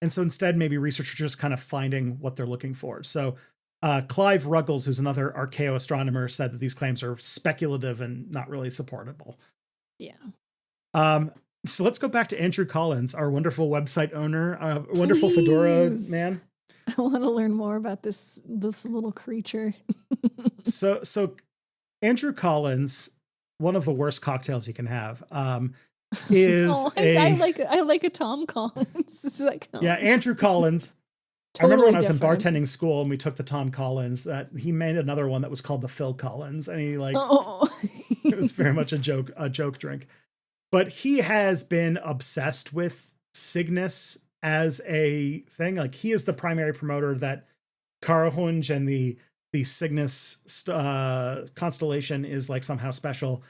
And so instead, maybe researchers are just kind of finding what they're looking for. So Clive Ruggles, who's another archaeoastronomer, said that these claims are speculative and not really supportable. Yeah. So let's go back to Andrew Collins, our wonderful website owner, wonderful Fedora man. I want to learn more about this little creature. So Andrew Collins, one of the worst cocktails you can have, is I like a Tom Collins. This is like, yeah, Andrew Collins. Totally I remember when I was different. in bartending school and we took the Tom Collins, that he made another one that was called the Phil Collins, and he like it was very much a joke drink. But he has been obsessed with Cygnus as a thing. Like, he is the primary promoter that Karahunj and the Cygnus constellation is like somehow special.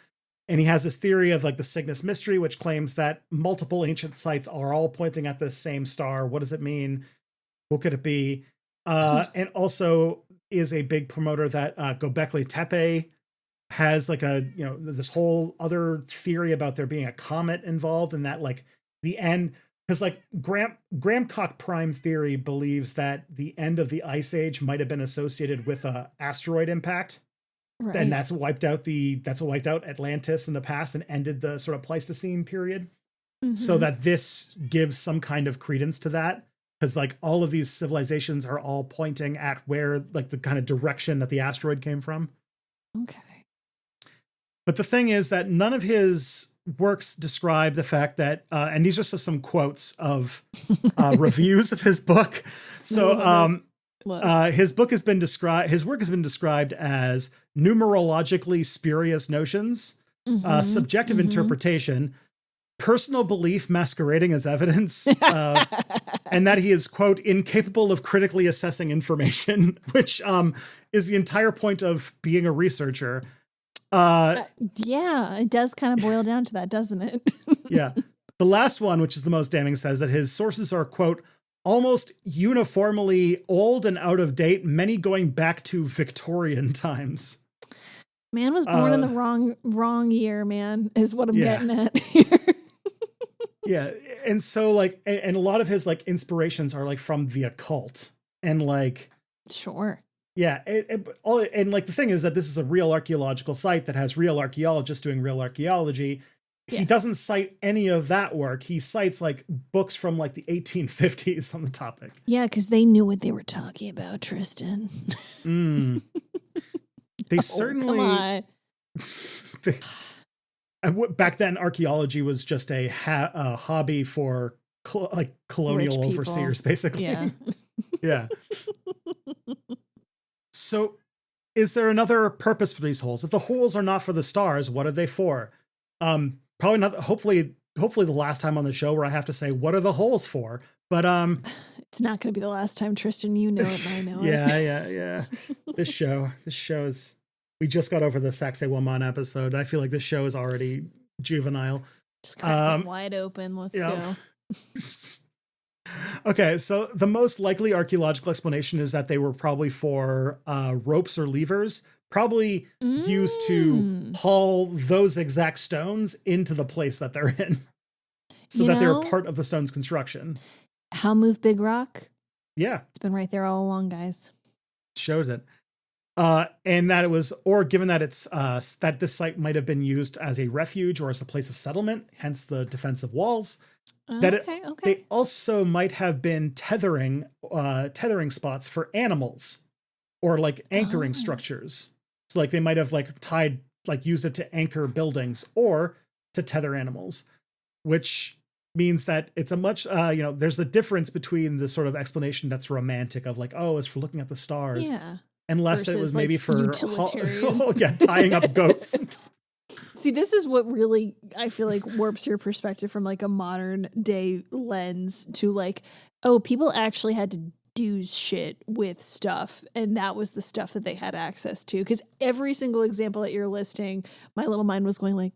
And he has this theory of like the Cygnus mystery, which claims that multiple ancient sites are all pointing at this same star. What does it mean? What could it be? And also is a big promoter that Göbekli Tepe has like this whole other theory about there being a comet involved, and that like the end, because like Graham Cock Prime theory believes that the end of the Ice Age might have been associated with a asteroid impact. Right. And that's what wiped out Atlantis in the past and ended the sort of Pleistocene period. Mm-hmm. So that this gives some kind of credence to that, because like all of these civilizations are all pointing at where like the kind of direction that the asteroid came from. Okay. But the thing is that none of his works describe the fact that, and these are just some quotes of reviews of his book. So his work has been described as numerologically spurious notions, subjective interpretation, personal belief masquerading as evidence, and that he is, quote, incapable of critically assessing information, which is the entire point of being a researcher. Yeah, it does kind of boil down to that, doesn't it? Yeah. The last one, which is the most damning, says that his sources are, quote, almost uniformly old and out of date, many going back to Victorian times. Man was born in the wrong year, man, is what I'm getting at here. Yeah. And so like, and a lot of his like inspirations are like from the occult and like, sure. Yeah. And like the thing is that this is a real archaeological site that has real archaeologists doing real archaeology. Yes. He doesn't cite any of that work. He cites like books from like the 1850s on the topic. Yeah, because they knew what they were talking about, Tristan. They certainly. Come on. Back then, archaeology was just a hobby for colonial overseers, basically. Yeah. Yeah. So, is there another purpose for these holes? If the holes are not for the stars, what are they for? Probably not. Hopefully the last time on the show where I have to say, what are the holes for? But it's not going to be the last time, Tristan. You know it, and I know it. Yeah. This show is. We just got over the Saxe Woman episode. I feel like this show is already juvenile. Just crack it wide open. Let's go. Okay, so the most likely archaeological explanation is that they were probably for ropes or levers, probably used to haul those exact stones into the place that they're in, so that they're part of the stone's construction. How move Big Rock? Yeah. It's been right there all along, guys. Shows it. And that it was, or given that it's that this site might have been used as a refuge or as a place of settlement, hence the defensive walls. They also might have been tethering spots for animals, or like anchoring structures. So like they might have like used it to anchor buildings or to tether animals, which means that it's a much there's a difference between the sort of explanation that's romantic of like, oh, it's for looking at the stars. Yeah. Unless it was maybe for utilitarian. tying up goats. See, this is what really, I feel like, warps your perspective from like a modern day lens to like, oh, people actually had to do shit with stuff. And that was the stuff that they had access to. Because every single example that you're listing, my little mind was going like,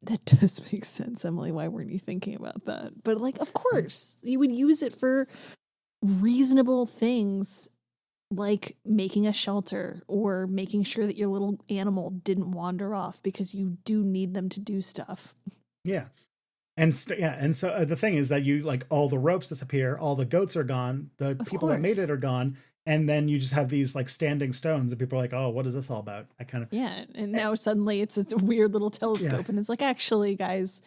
that does make sense, Emily. Why weren't you thinking about that? But like, of course, you would use it for reasonable things like making a shelter or making sure that your little animal didn't wander off because you do need them to do stuff. Yeah. And so the thing is that you like all the ropes disappear, all the goats are gone, the people that made it are gone, and then you just have these like standing stones, and people are like, "Oh, what is this all about?" And now suddenly it's a weird little telescope, and it's like, actually, guys,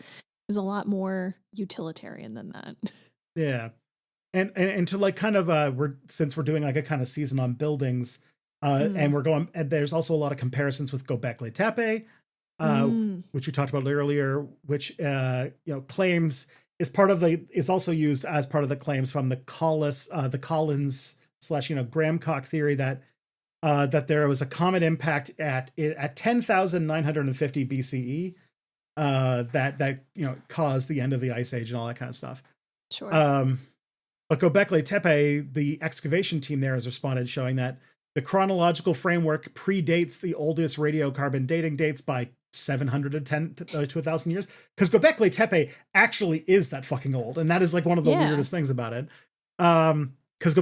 there's a lot more utilitarian than that. Yeah, and to like kind of since we're doing like a kind of season on buildings, and we're going, and there's also a lot of comparisons with Göbekli Tepe. Which we talked about earlier, which claims is also used as part of the claims from the Collins / Graham-Cock theory that there was a comet impact at 10,950 BCE that caused the end of the Ice Age and all that kind of stuff. Sure. But Göbekli Tepe, the excavation team there has responded, showing that the chronological framework predates the oldest radiocarbon dating dates by 710 to 1,000 years, because Göbekli Tepe actually is that fucking old, and that is like one of the weirdest things about it. Because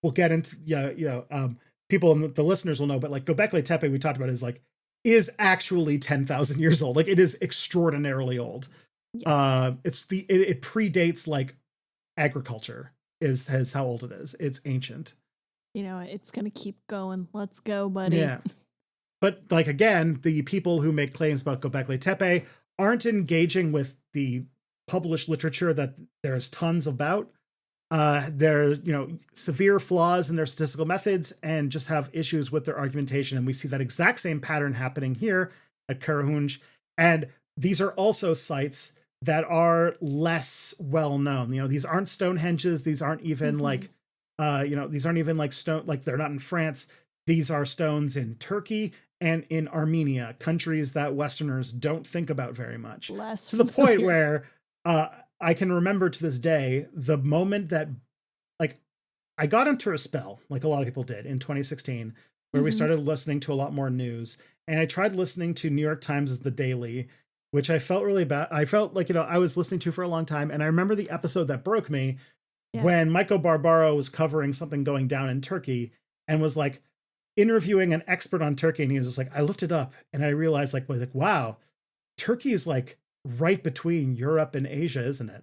we'll get into people and the listeners will know, but like Göbekli Tepe we talked about is actually 10,000 years old. Like it is extraordinarily old. Yes. It predates like agriculture is how old it is. It's ancient. It's gonna keep going. Let's go, buddy. Yeah. But like, again, the people who make claims about Göbekli Tepe aren't engaging with the published literature that there's tons about. There are, severe flaws in their statistical methods and just have issues with their argumentation. And we see that exact same pattern happening here at Karahunj. And these are also sites that are less well known. These aren't Stonehenges. These aren't even these aren't even like stone, like they're not in France. These are stones in Turkey and in Armenia, countries that Westerners don't think about very much. To the point where I can remember to this day the moment that like I got into a spell, like a lot of people did in 2016, where we started listening to a lot more news. And I tried listening to New York Times as the daily, which I felt really bad. I felt like, I was listening to for a long time. And I remember the episode that broke me when Michael Barbaro was covering something going down in Turkey and was like, interviewing an expert on Turkey, and he was just like, I looked it up and I realized like wow, Turkey is like right between Europe and Asia, isn't it?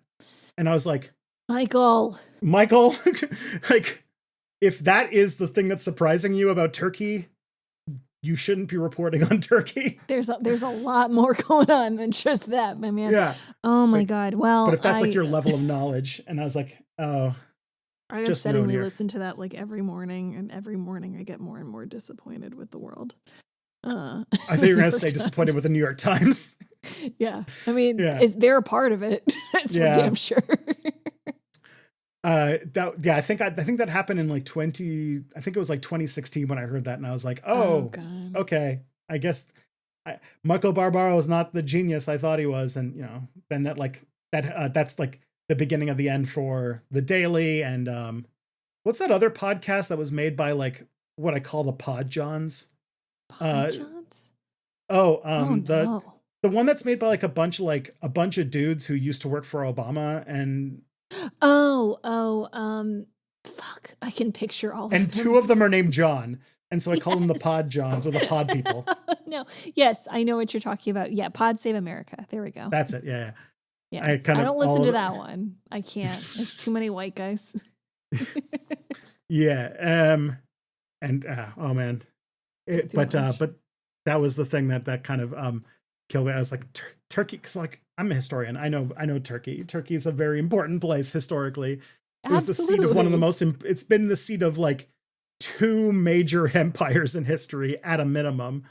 And I was like, Michael, like if that is the thing that's surprising you about Turkey, you shouldn't be reporting on Turkey. There's a lot more going on than just that, my man. Yeah. Oh my God. Well, but if that's like your level of knowledge, and I was like, oh. I upsettingly listen to that like every morning, and every morning I get more and more disappointed with the world. I thought you were going to say disappointed with the New York Times. Yeah. I mean, they're a part of it. It's for damn sure. I think that happened in like 2016 when I heard that, and I was like, oh God. Okay. I guess Michael Barbaro is not the genius I thought he was. And, then that's like the beginning of the end for the Daily. And what's that other podcast that was made by like what I call the Pod Johns? Johns? The one that's made by like a bunch of dudes who used to work for Obama and fuck, I can picture all of them. And two of them are named John. And so I call them the Pod Johns, or the Pod people. No. Yes, I know what you're talking about. Yeah, Pod Save America. There we go. That's it. Yeah. Yeah, I don't listen to that one. I can't. It's too many white guys. Yeah. And oh man. But that was the thing that kind of killed me. I was like, Turkey, because like I'm a historian. I know Turkey. Turkey is a very important place historically. It was the seat of one of the most. It's been the seat of like two major empires in history at a minimum.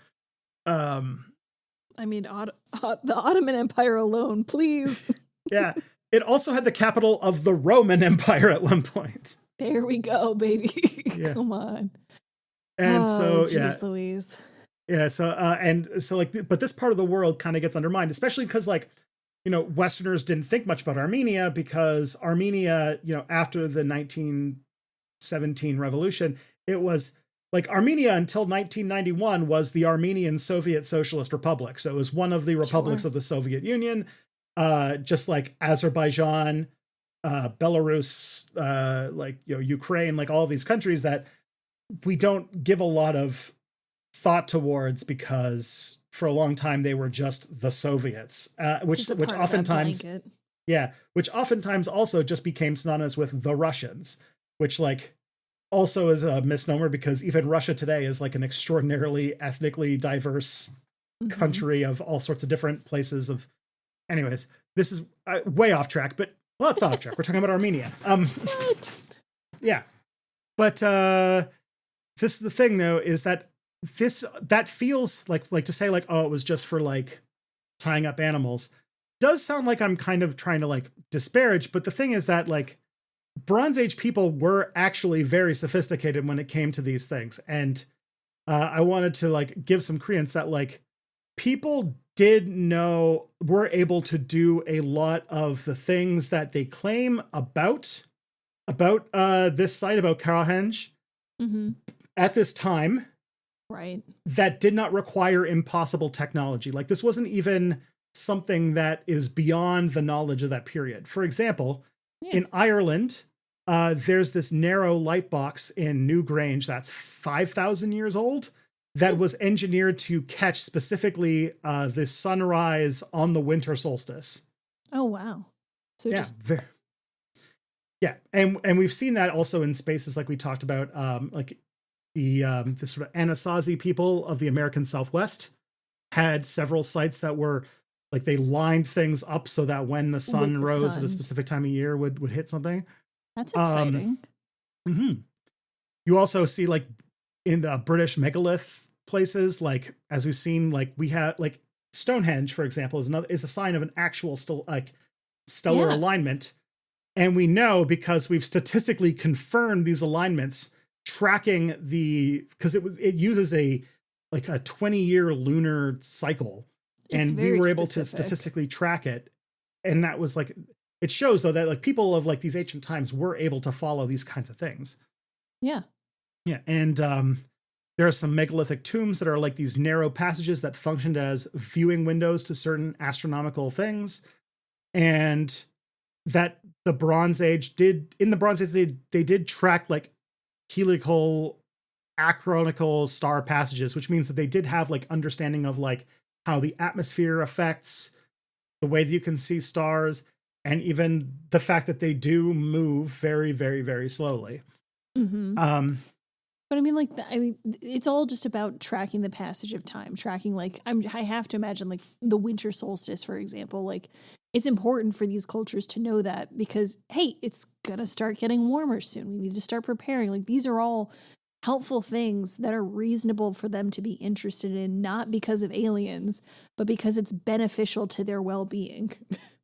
I mean, the Ottoman Empire alone, please. Yeah. It also had the capital of the Roman Empire at one point. There we go, baby. Yeah. Come on. And Louise. Yeah. So, but this part of the world kind of gets undermined, especially because, like, Westerners didn't think much about Armenia because Armenia, after the 1917 revolution, it was like Armenia until 1991 was the Armenian Soviet Socialist Republic. So it was one of the republics Sure. of the Soviet Union, just like Azerbaijan, Belarus, Ukraine, like all of these countries that we don't give a lot of thought towards because for a long time they were just the Soviets, which oftentimes, which oftentimes also just became synonymous with the Russians, which like also is a misnomer because even Russia today is like an extraordinarily ethnically diverse country of all sorts of different places of. Anyways, this is way off track, but well, it's not off track. We're talking about Armenia. What? Yeah, but this is the thing though, is that that feels like to say like, oh, it was just for like tying up animals does sound like I'm kind of trying to like disparage. But the thing is that like Bronze Age people were actually very sophisticated when it came to these things. And I wanted to like give some credence that like people were able to do a lot of the things that they claim about this site, about Karahunj at this time. Right. That did not require impossible technology. Like this wasn't even something that is beyond the knowledge of that period. For example, in Ireland, there's this narrow light box in Newgrange that's 5,000 years old that was engineered to catch specifically the sunrise on the winter solstice. Oh, wow. So and we've seen that also in spaces like we talked about, like the sort of Anasazi people of the American Southwest had several sites that were like they lined things up so that when the sun rose at a specific time of year would hit something. That's exciting. You also see like in the British megalith places, like as we've seen, like we have like Stonehenge, for example, is a sign of an actual stellar alignment. And we know because we've statistically confirmed these alignments, tracking because it uses a 20-year lunar cycle, and we were able to statistically track it. And that was like, it shows though that like people of like these ancient times were able to follow these kinds of things. Yeah. And there are some megalithic tombs that are like these narrow passages that functioned as viewing windows to certain astronomical things. And that the Bronze Age they did track like helical, acronical star passages, which means that they did have like understanding of like how the atmosphere affects the way that you can see stars, and even the fact that they do move very, very, very slowly. But I mean, it's all just about tracking the passage of time, tracking like I have to imagine like the winter solstice, for example, like it's important for these cultures to know that because, hey, it's going to start getting warmer soon. We need to start preparing. Like these are all helpful things that are reasonable for them to be interested in, not because of aliens, but because it's beneficial to their well-being.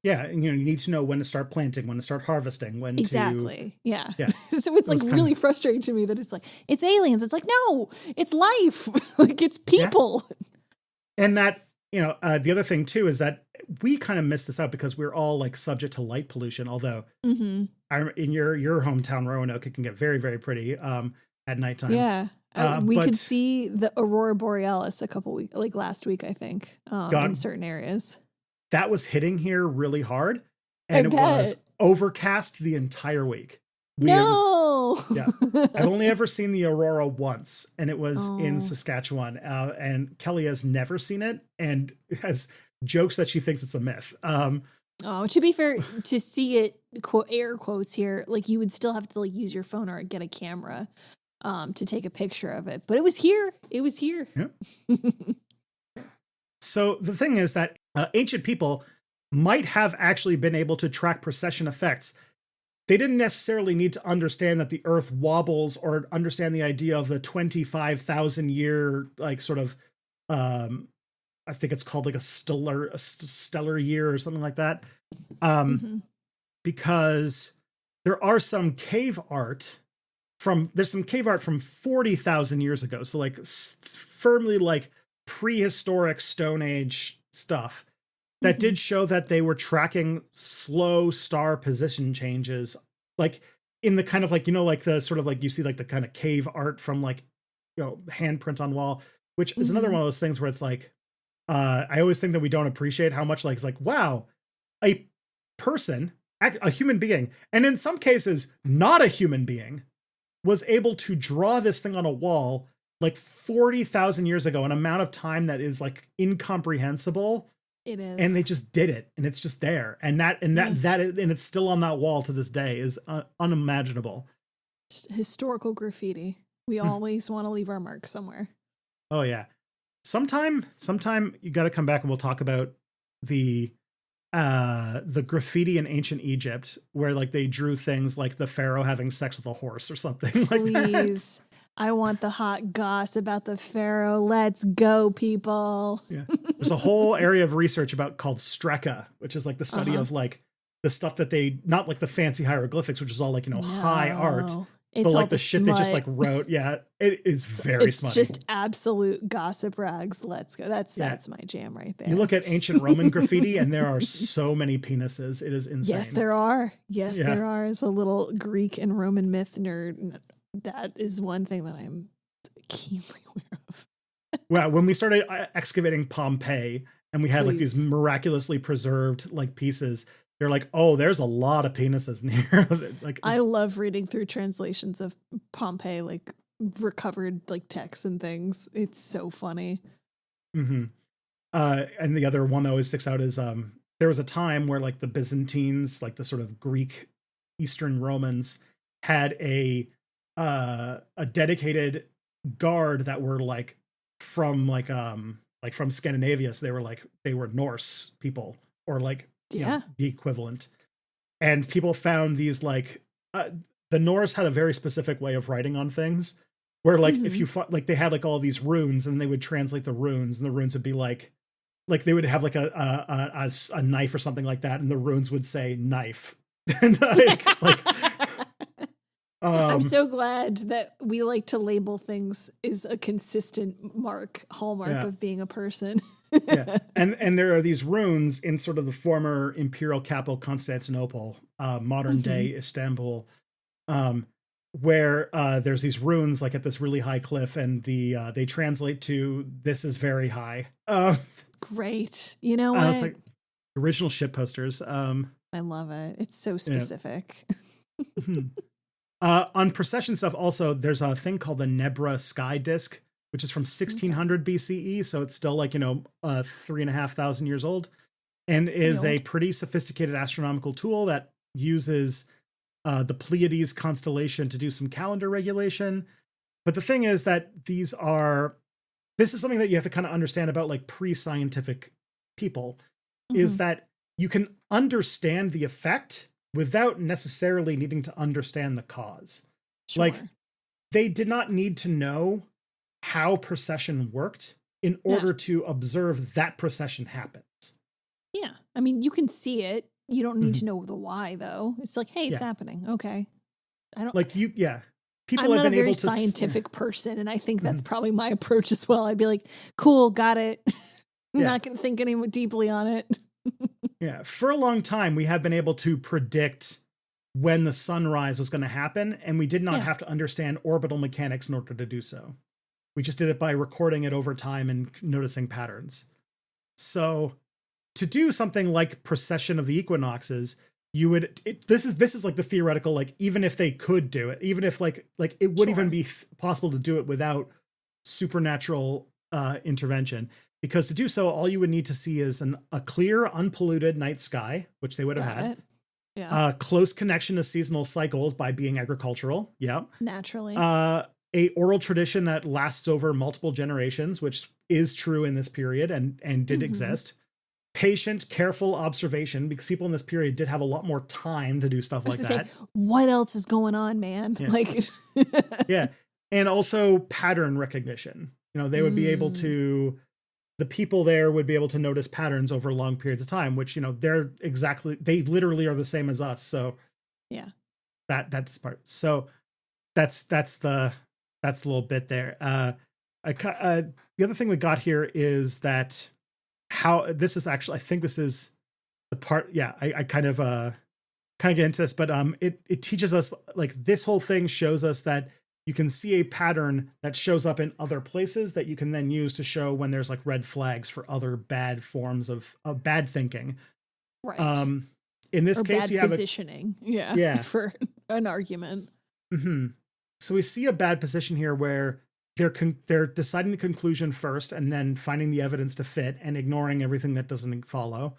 Yeah, and you need to know when to start planting, when to start harvesting, when exactly. Yeah. So it's Those like really frustrating to me that it's like, it's aliens. It's like, no, it's life. Like it's people. Yeah. And that, the other thing too is that we kind of missed this out because we're all like subject to light pollution. Although in your hometown, Roanoke, it can get very, very pretty at nighttime. Yeah. We could see the Aurora Borealis a couple weeks, like last week, I think, in certain areas. That was hitting here really hard, and it was overcast the entire week. I've only ever seen the aurora once, and it was in Saskatchewan, and Kelly has never seen it and has jokes that she thinks it's a myth. To be fair, to see it, air quotes here, like you would still have to like use your phone or get a camera to take a picture of it. But it was here. Yeah. So the thing is that ancient people might have actually been able to track precession effects. They didn't necessarily need to understand that the Earth wobbles or understand the idea of the 25,000 year, like sort of, I think it's called like a stellar year or something like that. Because there's some cave art from 40,000 years ago. So like firmly like prehistoric Stone Age stuff that did show that they were tracking slow star position changes, like in the kind of like, like the sort of like you see like the kind of cave art from like, handprint on wall, which is another one of those things where it's like, I always think that we don't appreciate how much like, it's like, wow, a person, a human being, and in some cases, not a human being, was able to draw this thing on a wall like 40,000 years ago, an amount of time that is like incomprehensible. It is. And they just did it, and it's just there. And it's still on that wall to this day is unimaginable. Just historical graffiti. We always want to leave our mark somewhere. Oh yeah. Sometime you got to come back and we'll talk about the graffiti in ancient Egypt where like they drew things like the pharaoh having sex with a horse or something like that. Please. I want the hot goss about the pharaoh. Let's go, people. Yeah. There's a whole area of research called Streka, which is like the study of like the stuff that they, not like the fancy hieroglyphics, which is all like, high art. It's but like the shit smut. They just like wrote. Yeah. It is very smutty. It's just absolute gossip rags. Let's go. That's my jam right there. You look at ancient Roman graffiti and there are so many penises. It is insane. Yes, there are. There are. As a little Greek and Roman myth nerd, that is one thing that I'm keenly aware of. Well, when we started excavating Pompeii and we had like these miraculously preserved like pieces, you're like, oh, there's a lot of penises in here. Like, I love reading through translations of Pompeii, like recovered like texts and things. It's so funny. Mm-hmm. And the other one that always sticks out is there was a time where like the Byzantines, like the sort of Greek Eastern Romans, had a dedicated guard that were like from from Scandinavia. So they were Norse people or like the equivalent. And people found these like the Norse had a very specific way of writing on things where like if you like they had like all these runes and they would translate the runes and the runes would be like they would have like a knife or something like that and the runes would say knife. And I'm so glad that we like to label things as a consistent hallmark of being a person. Yeah. And there are these runes in sort of the former imperial capital Constantinople, modern day Istanbul, where there's these runes like at this really high cliff and they translate to "this is very high." Great. You know what? It's like original shit posters. I love it. It's so specific. On precession stuff, also, there's a thing called the Nebra sky disk, which is from 1600 BCE. So it's still like, 3,500 years old and is a pretty sophisticated astronomical tool that uses the Pleiades constellation to do some calendar regulation. But the thing is that this is something that you have to kind of understand about like pre-scientific people is that you can understand the effect without necessarily needing to understand the cause. Sure. Like they did not need to know how precession worked in order to observe that precession happens. Yeah. I mean, you can see it. You don't need to know the why though. It's like, hey, it's happening. Okay. I don't like you. Yeah. People I'm have not been a very scientific person. And I think that's probably my approach as well. I'd be like, cool, got it. Not going to think any more deeply on it. Yeah, for a long time, we have been able to predict when the sunrise was going to happen, and we did not have to understand orbital mechanics in order to do so. We just did it by recording it over time and noticing patterns. So to do something like precession of the equinoxes, this is like the theoretical, like even if they could do it, even if like it would even be possible to do it without supernatural intervention. Because to do so, all you would need to see is a clear, unpolluted night sky, which they would have had. Yeah. Close connection to seasonal cycles by being agricultural. Yeah. Naturally. A oral tradition that lasts over multiple generations, which is true in this period and did exist. Patient, careful observation, because people in this period did have a lot more time to do stuff like that. What else is going on, man? Yeah. Like, yeah. And also pattern recognition. They would be able to. The people there would be able to notice patterns over long periods of time, which, they literally are the same as us. So yeah, that's part. So that's the little bit there. The other thing we got here is that how this is actually, I think this is the part. Yeah, I kind of get into this, but it teaches us, like, this whole thing shows us that you can see a pattern that shows up in other places that you can then use to show when there's like red flags for other bad forms of bad thinking. Right. In this or case, bad you have positioning. Yeah. For an argument. Mm-hmm. So we see a bad position here where they're deciding the conclusion first and then finding the evidence to fit and ignoring everything that doesn't follow.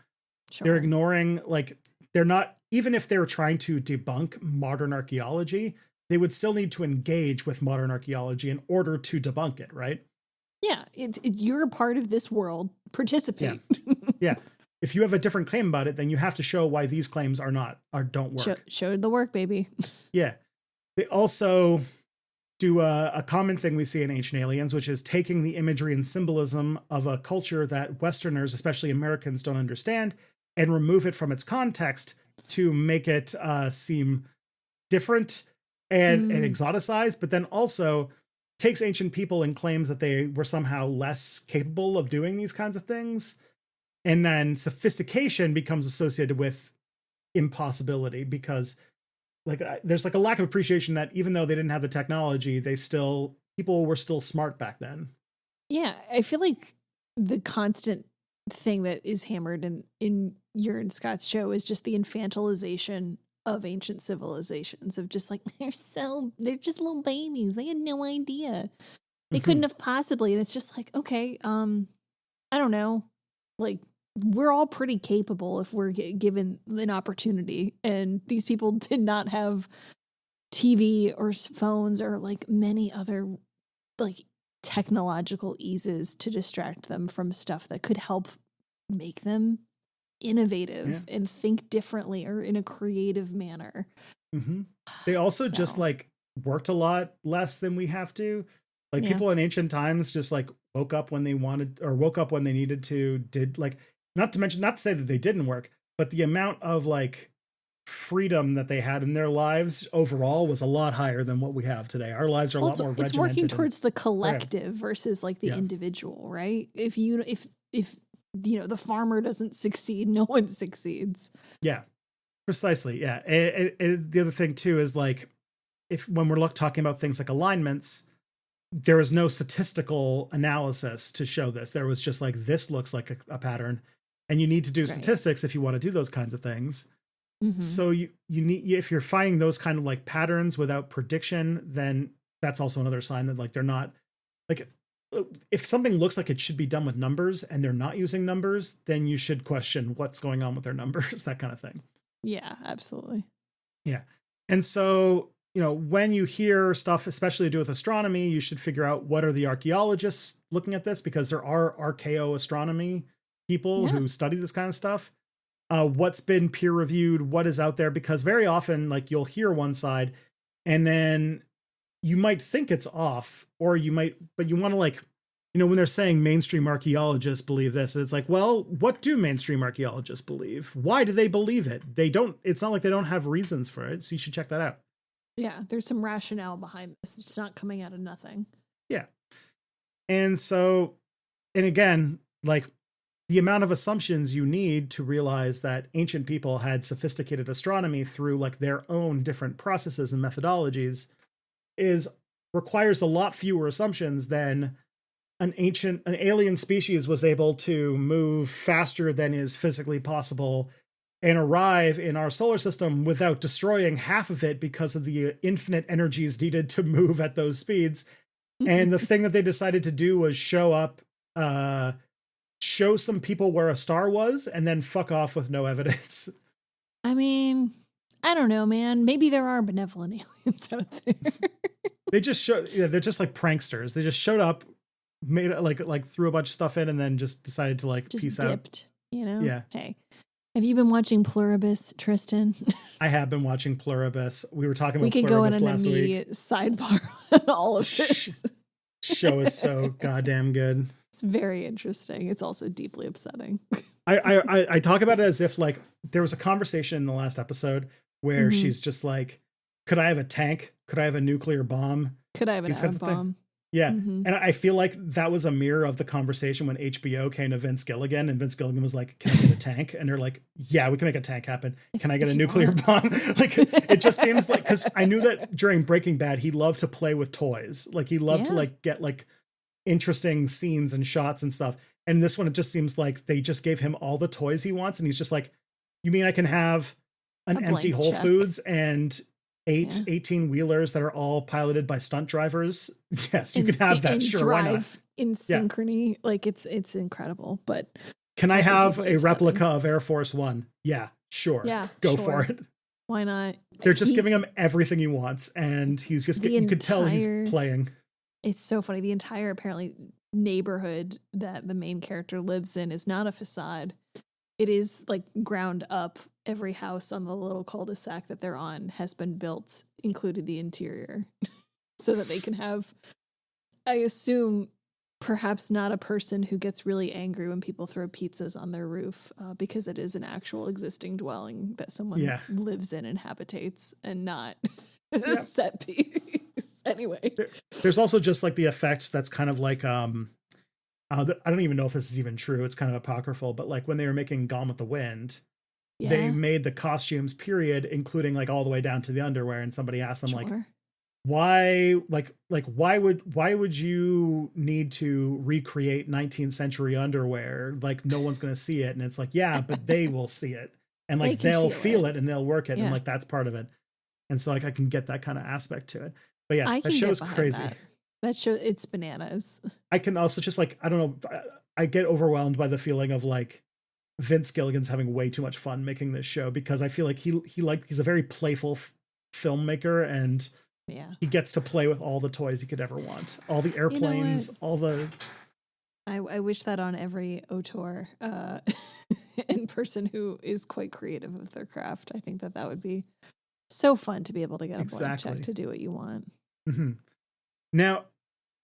Sure. They're ignoring, like, they're not, even if they were trying to debunk modern archaeology, they would still need to engage with modern archaeology in order to debunk it, right? Yeah, you're a part of this world. Participate. Yeah. If you have a different claim about it, then you have to show why these claims don't work. Show the work, baby. Yeah. They also do a common thing we see in Ancient Aliens, which is taking the imagery and symbolism of a culture that Westerners, especially Americans, don't understand, and remove it from its context to make it seem different and exoticized, but then also takes ancient people and claims that they were somehow less capable of doing these kinds of things. And then sophistication becomes associated with impossibility because, like, there's like a lack of appreciation that even though they didn't have the technology, people were still smart back then. Yeah, I feel like the constant thing that is hammered in your and Scott's show is just the infantilization of ancient civilizations, of just like, they're just little babies. They had no idea. They couldn't have possibly. And it's just like, okay, I don't know. Like, we're all pretty capable if we're given an opportunity. And these people did not have TV or phones or like many other like technological eases to distract them from stuff that could help make them innovative and think differently or in a creative manner. They also just like worked a lot less than we have to. Like people in ancient times just like woke up when they wanted or woke up when they needed to, did like, not to say that they didn't work, but the amount of like freedom that they had in their lives overall was a lot higher than what we have today. Our lives are a lot more regimented. It's working towards the collective versus like the individual, right? If the farmer doesn't succeed, no one succeeds. Yeah, precisely. Yeah. The other thing too is like, when we're talking about things like alignments, there was no statistical analysis to show this. There was just like, this looks like a pattern, and you need to do statistics if you want to do those kinds of things. So you need, if you're finding those kind of like patterns without prediction, then that's also another sign that like they're not, like, if something looks like it should be done with numbers and they're not using numbers, then you should question what's going on with their numbers, that kind of thing. Yeah, absolutely. Yeah. And so, when you hear stuff, especially to do with astronomy, you should figure out what are the archaeologists looking at this, because there are archaeoastronomy people who study this kind of stuff. What's been peer reviewed, what is out there, because very often like you'll hear one side and then you might think it's off, or but you want to like, when they're saying mainstream archaeologists believe this, it's like, well, what do mainstream archaeologists believe? Why do they believe it? It's not like they don't have reasons for it. So you should check that out. Yeah. There's some rationale behind this. It's not coming out of nothing. Yeah. And so, and again, like, the amount of assumptions you need to realize that ancient people had sophisticated astronomy through like their own different processes and methodologies requires a lot fewer assumptions than an alien species was able to move faster than is physically possible and arrive in our solar system without destroying half of it because of the infinite energies needed to move at those speeds. And the thing that they decided to do was show some people where a star was and then fuck off with no evidence. I mean, I don't know, man. Maybe there are benevolent aliens out there. They just they're just like pranksters. They just showed up, made like threw a bunch of stuff in, and then just decided to like just peace dipped, out. Yeah. Hey, have you been watching Pluribus, Tristan? I have been watching Pluribus. We were talking about Pluribus. We could go in an immediate sidebar on all of this. Show is so goddamn good. It's very interesting. It's also deeply upsetting. I talk about it as if like there was a conversation in the last episode where she's just like, could I have a tank? Could I have a nuclear bomb? Could I have an atom bomb? Yeah. Hmm. And I feel like that was a mirror of the conversation when HBO came to Vince Gilligan, and Vince Gilligan was like, can I get a tank? And they're like, yeah, we can make a tank happen. Can I get If a you nuclear want. bomb? Like, it just seems like, because I knew that during Breaking Bad, he loved to play with toys. Like, he loved to Yeah. like get like interesting scenes and shots and stuff. And this one, it just seems like they just gave him all the toys he wants. And he's just like, you mean I can have an A empty blank Whole check. Foods and Yeah. 18 wheelers that are all piloted by stunt drivers? Yes, you can have that. Sure, why not? Drive in synchrony. Like it's incredible. But Can I also have deeply a upsetting. replica of Air Force One? Yeah, sure. Yeah, Go sure. for it. Why not? They're just giving him everything he wants, and he's just, you could tell he's playing. It's so funny. The entire apparently neighborhood that the main character lives in is not a facade. It is like ground up. Every house on the little cul-de-sac that they're on has been built, including the interior, so that they can have, I assume, perhaps not a person who gets really angry when people throw pizzas on their roof, because it is an actual existing dwelling that someone lives in and habitates, and not a set piece. Anyway, there's also just like the effect that's kind of like I don't even know if this is even true. It's kind of apocryphal, but like when they were making Gone with the Wind, they made the costumes period, including like all the way down to the underwear. And somebody asked them like, why would you need to recreate 19th century underwear? Like no one's going to see it. And it's like, yeah, but they will see it, and like they'll feel it and they'll work it. And like, that's part of it. And so like, I can get that kind of aspect to it, but yeah, that show's crazy. That show, it's bananas. I can also just like, I don't know, I get overwhelmed by the feeling of like Vince Gilligan's having way too much fun making this show, because I feel like he's a very playful filmmaker, and he gets to play with all the toys he could ever want, all the airplanes, all the. I wish that on every auteur in person who is quite creative with their craft. I think that would be so fun to be able to get a blank check to do what you want. Mm-hmm. Now,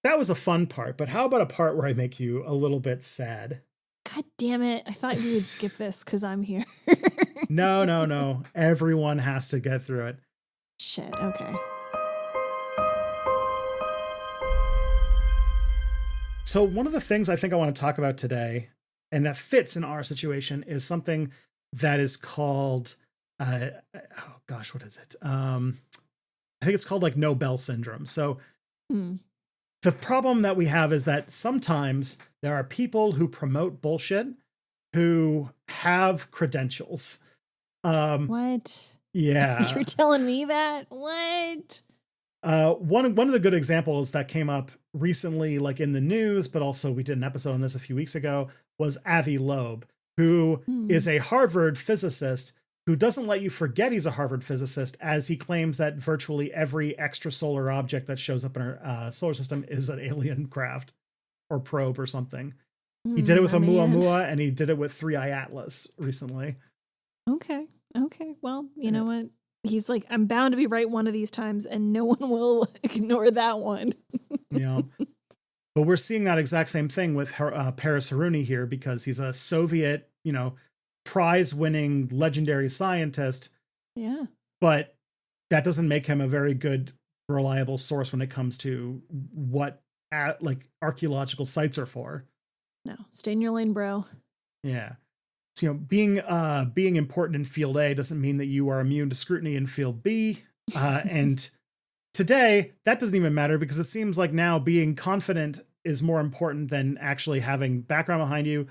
that was a fun part, but how about a part where I make you a little bit sad? God damn it. I thought you would skip this because I'm here. No. Everyone has to get through it. Shit, okay. So one of the things I think I want to talk about today, and that fits in our situation, is something that is called, what is it? I think it's called like Nobel syndrome. So the problem that we have is that sometimes there are people who promote bullshit who have credentials. What? Yeah. You're telling me that? What? One of the good examples that came up recently, like in the news, but also we did an episode on this a few weeks ago, was Avi Loeb, who is a Harvard physicist who doesn't let you forget he's a Harvard physicist, as he claims that virtually every extrasolar object that shows up in our solar system is an alien craft or probe or something. He did it with Oumuamua, and he did it with 3I Atlas recently. Okay. Well, you know what? He's like, I'm bound to be right one of these times, and no one will ignore that one. Yeah. But we're seeing that exact same thing with Paris Haruni here, because he's a Soviet, prize-winning legendary scientist. Yeah. But that doesn't make him a very good, reliable source when it comes to what archaeological sites are for. No, stay in your lane, bro. Yeah. So, being important in field A doesn't mean that you are immune to scrutiny in field B. And today, that doesn't even matter, because it seems like now being confident is more important than actually having background behind you.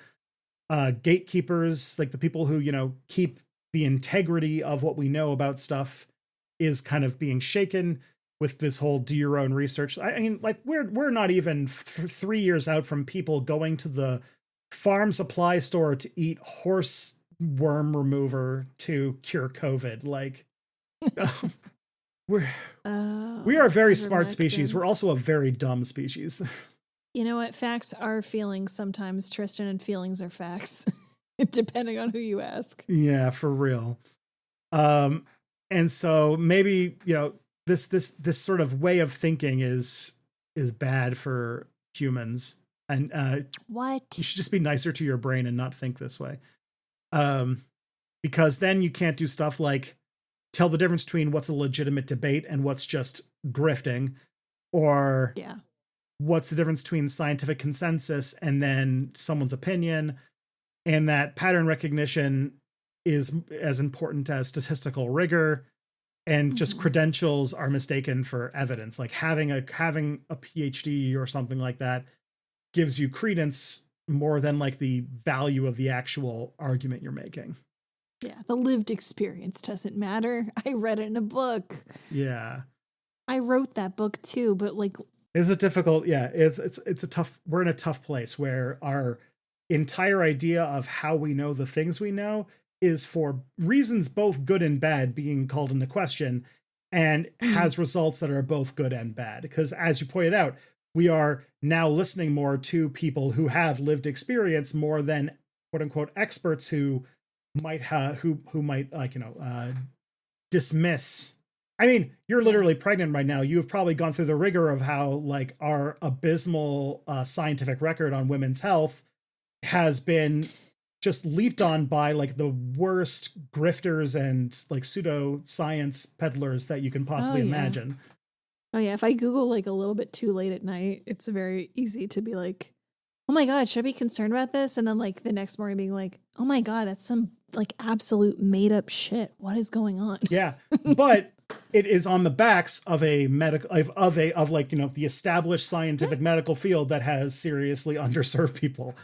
Gatekeepers, like the people who, keep the integrity of what we know about stuff, is kind of being shaken with this whole do your own research. I mean, like we're not even 3 years out from people going to the farm supply store to eat horse worm remover to cure COVID. Like we are a very smart species. We're also a very dumb species. You know what? Facts are feelings sometimes, Tristan, and feelings are facts, depending on who you ask. Yeah, for real. And so maybe, this sort of way of thinking is bad for humans. And what? You should just be nicer to your brain and not think this way. Because then you can't do stuff like tell the difference between what's a legitimate debate and what's just grifting, or what's the difference between scientific consensus and then someone's opinion, and that pattern recognition is as important as statistical rigor, and just credentials are mistaken for evidence. Like having a PhD or something like that gives you credence more than like the value of the actual argument you're making. Yeah, the lived experience doesn't matter. I read it in a book. Yeah. I wrote that book too, but like it's a difficult, yeah, it's a tough, we're in a tough place where our entire idea of how we know the things we know is for reasons both good and bad being called into question, and has results that are both good and bad. Because as you pointed out, we are now listening more to people who have lived experience more than quote unquote experts who might have who might like, dismiss. I mean, you're literally pregnant right now. You have probably gone through the rigor of how like our abysmal scientific record on women's health has been just leaped on by like the worst grifters and like pseudo science peddlers that you can possibly imagine. Oh yeah, if I Google like a little bit too late at night, it's very easy to be like, oh my God, should I be concerned about this? And then like the next morning being like, oh my God, that's some like absolute made up shit. What is going on? Yeah. But it is on the backs of a medical of like, the established scientific medical field that has seriously underserved people.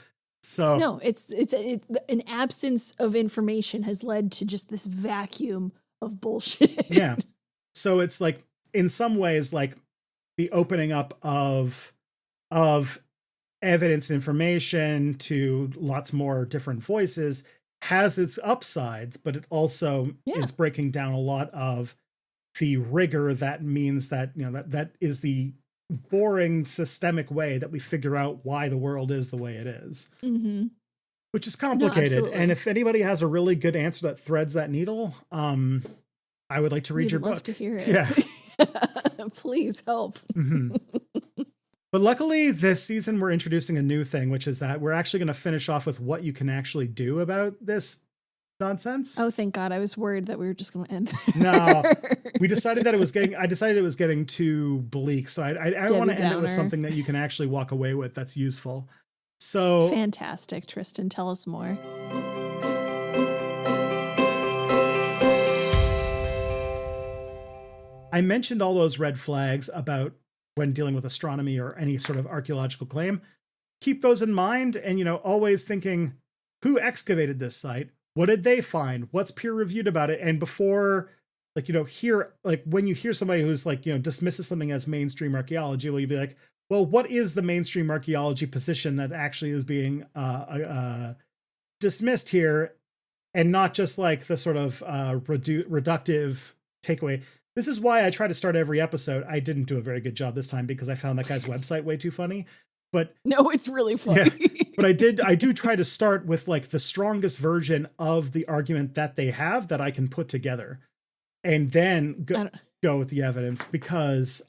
So no, it's an absence of information has led to just this vacuum of bullshit. Yeah. So it's like in some ways like the opening up of evidence and information to lots more different voices has its upsides, but it also is breaking down a lot of the rigor that means that, that is the boring systemic way that we figure out why the world is the way it is, which is complicated. And if anybody has a really good answer that threads that needle, I would like to read your book. To hear it. Yeah. Please help. But luckily this season we're introducing a new thing, which is that we're actually going to finish off with what you can actually do about this nonsense. Oh, thank God. I was worried that we were just going to end there. No, we decided that I decided it was getting too bleak. So I want to end it with something that you can actually walk away with that's useful. So fantastic. Tristan, tell us more. I mentioned all those red flags about when dealing with astronomy or any sort of archaeological claim. Keep those in mind, and always thinking, who excavated this site? What did they find? What's peer reviewed about it? And before, when you hear somebody who's dismisses something as mainstream archaeology, will you be like, well, what is the mainstream archaeology position that actually is being dismissed here, and not just like the sort of reductive takeaway. This is why I try to start every episode. I didn't do a very good job this time because I found that guy's website way too funny. But no, it's really funny. Yeah, but I do try to start with like the strongest version of the argument that they have that I can put together, and then go with the evidence, because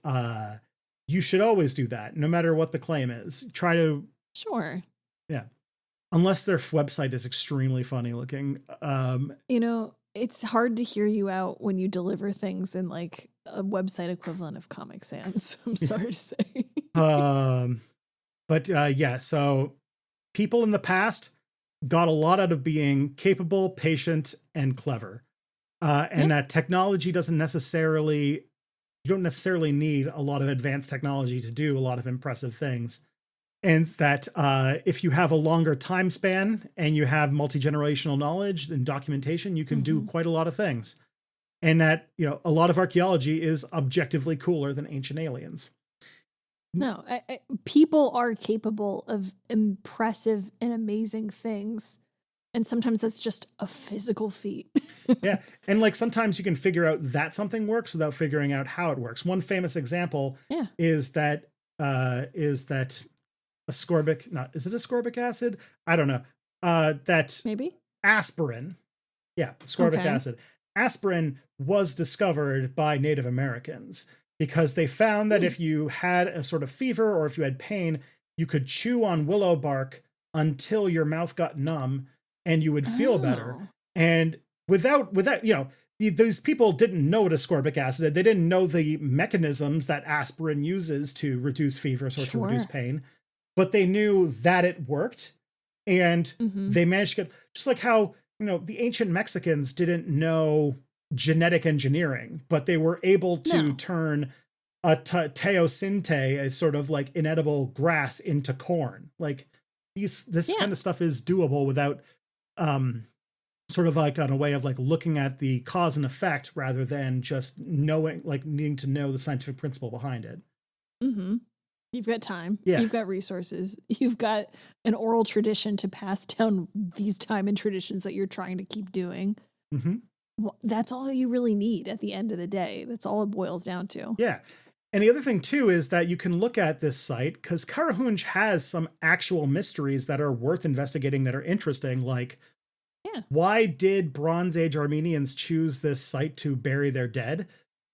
you should always do that no matter what the claim is. Try to yeah, unless their website is extremely funny looking. It's hard to hear you out when you deliver things in like a website equivalent of Comic Sans. I'm sorry to say. Yeah, so people in the past got a lot out of being capable, patient, and clever. And that technology you don't necessarily need a lot of advanced technology to do a lot of impressive things. And that if you have a longer time span and you have multi-generational knowledge and documentation, you can do quite a lot of things. And that, a lot of archaeology is objectively cooler than ancient aliens. No, people are capable of impressive and amazing things. And sometimes that's just a physical feat. Yeah. And like sometimes you can figure out that something works without figuring out how it works. One famous example is that is it ascorbic acid? I don't know. That maybe aspirin. Yeah, ascorbic acid. Aspirin was discovered by Native Americans because they found that if you had a sort of fever or if you had pain, you could chew on willow bark until your mouth got numb and you would feel better. And without those people didn't know what ascorbic acid did. They didn't know the mechanisms that aspirin uses to reduce fevers or to reduce pain, but they knew that it worked. And they managed to get, just like how, the ancient Mexicans didn't know genetic engineering, but they were able to turn a teosinte, a sort of like inedible grass, into corn. Like this kind of stuff is doable without sort of like on a way of like looking at the cause and effect rather than just knowing, like needing to know the scientific principle behind it. You've got time. Yeah. You've got resources. You've got an oral tradition to pass down these time and traditions that you're trying to keep doing. Well, that's all you really need at the end of the day. That's all it boils down to. Yeah. And the other thing too is that you can look at this site because Karahunj has some actual mysteries that are worth investigating, that are interesting. Like, why did Bronze Age Armenians choose this site to bury their dead?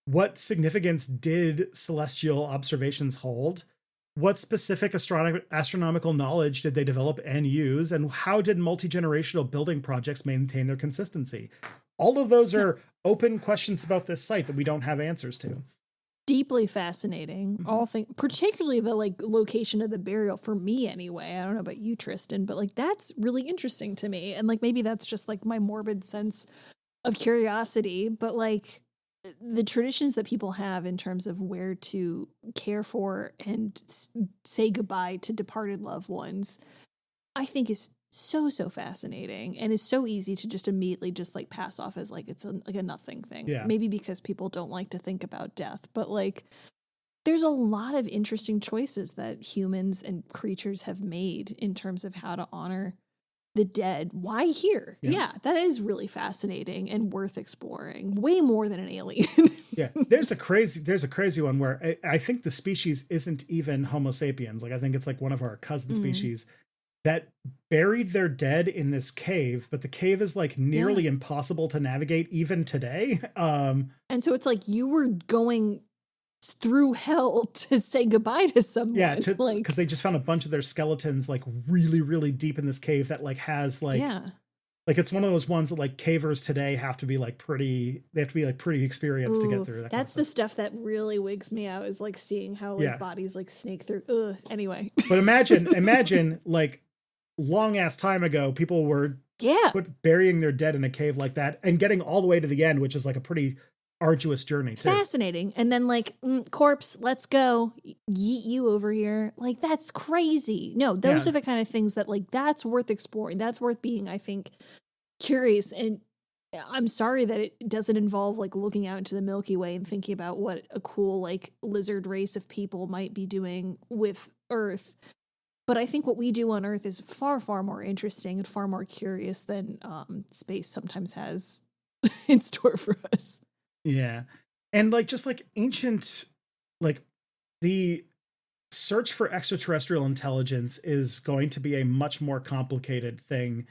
What significance did celestial observations hold? What specific astronomical knowledge did they develop and use? And how did multi-generational building projects maintain their consistency? All of those are open questions about this site that we don't have answers to. Deeply fascinating. All things, particularly the like location of the burial, for me anyway. I don't know about you, Tristan, but like that's really interesting to me. And like maybe that's just like my morbid sense of curiosity, but like the traditions that people have in terms of where to care for and say goodbye to departed loved ones, I think is so fascinating, and is so easy to just immediately just like pass off as like it's like a nothing thing. Maybe because people don't like to think about death, but like there's a lot of interesting choices that humans and creatures have made in terms of how to honor the dead. Why here? Yeah, that is really fascinating and worth exploring, way more than an alien. There's a crazy one where I think the species isn't even Homo sapiens. Like I think it's like one of our cousin species that buried their dead in this cave, but the cave is like nearly impossible to navigate even today. And so it's like you were going through hell to say goodbye to someone. Yeah, because they just found a bunch of their skeletons like really, really deep in this cave that like has like like it's one of those ones that like cavers today have to be like pretty experienced to get through. That's the stuff that really wigs me out, is like seeing how like bodies like snake through. Anyway. But imagine like long ass time ago, people were burying their dead in a cave like that and getting all the way to the end, which is like a pretty arduous journey too. Fascinating. And then like corpse, let's go, yeet you over here. Like that's crazy. No, those are the kind of things that like that's worth exploring. That's worth being, I think, curious. And I'm sorry that it doesn't involve like looking out into the Milky Way and thinking about what a cool like lizard race of people might be doing with Earth. But I think what we do on Earth is far more interesting and far more curious than space sometimes has in store for us. Yeah. And like just like ancient, like the search for extraterrestrial intelligence is going to be a much more complicated thing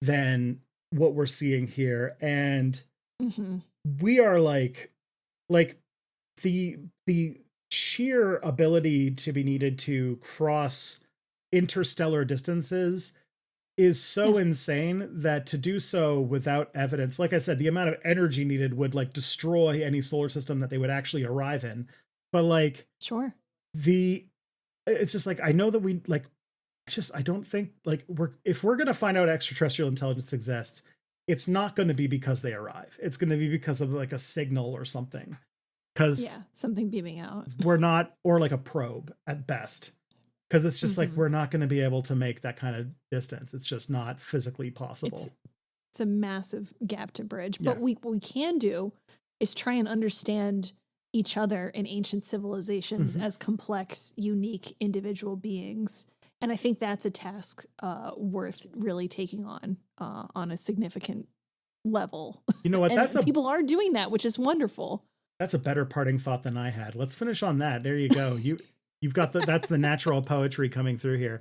than what we're seeing here. And we are like the sheer ability to be needed to cross interstellar distances is so insane that to do so without evidence, like I said, the amount of energy needed would like destroy any solar system that they would actually arrive in. But like, it's just like, I know that we like, I don't think like if we're going to find out extraterrestrial intelligence exists, it's not going to be because they arrive. It's going to be because of like a signal or something. Because something beaming out. We're not, or like a probe at best. Because it's just like, we're not going to be able to make that kind of distance. It's just not physically possible. It's a massive gap to bridge. But what we can do is try and understand each other in ancient civilizations as complex, unique individual beings. And I think that's a task worth really taking on a significant level. You know what? And people are doing that, which is wonderful. That's a better parting thought than I had. Let's finish on that. There you go. You've got that's the natural poetry coming through here.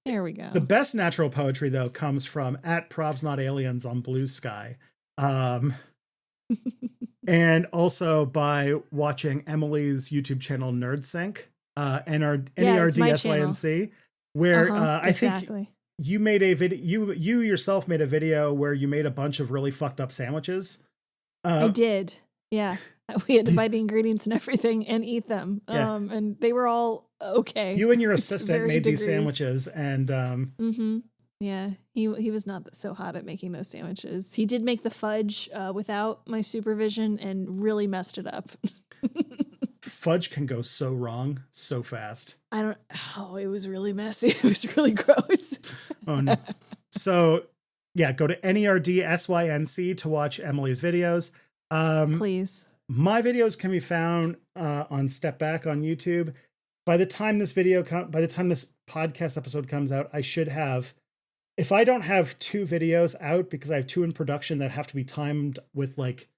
There we go. The best natural poetry though comes from @ProbsNotAliens on Blue Sky. And also by watching Emily's YouTube channel NerdSync, NERDSYNC, where I think you made a video, you yourself made a video where you made a bunch of really fucked up sandwiches. I did. Yeah. We had to buy the ingredients and everything and eat them. Yeah. And they were all okay. You and your assistant made degrees. these sandwiches, and yeah, he was not so hot at making those sandwiches. He did make the fudge without my supervision and really messed it up. Fudge can go so wrong so fast. It was really messy. It was really gross. Oh no. So yeah, go to NERDSYNC to watch Emily's videos. Please. My videos can be found on Step Back on YouTube. By the time this podcast episode comes out, I should have, if I don't have 2 videos out, because I have 2 in production that have to be timed with like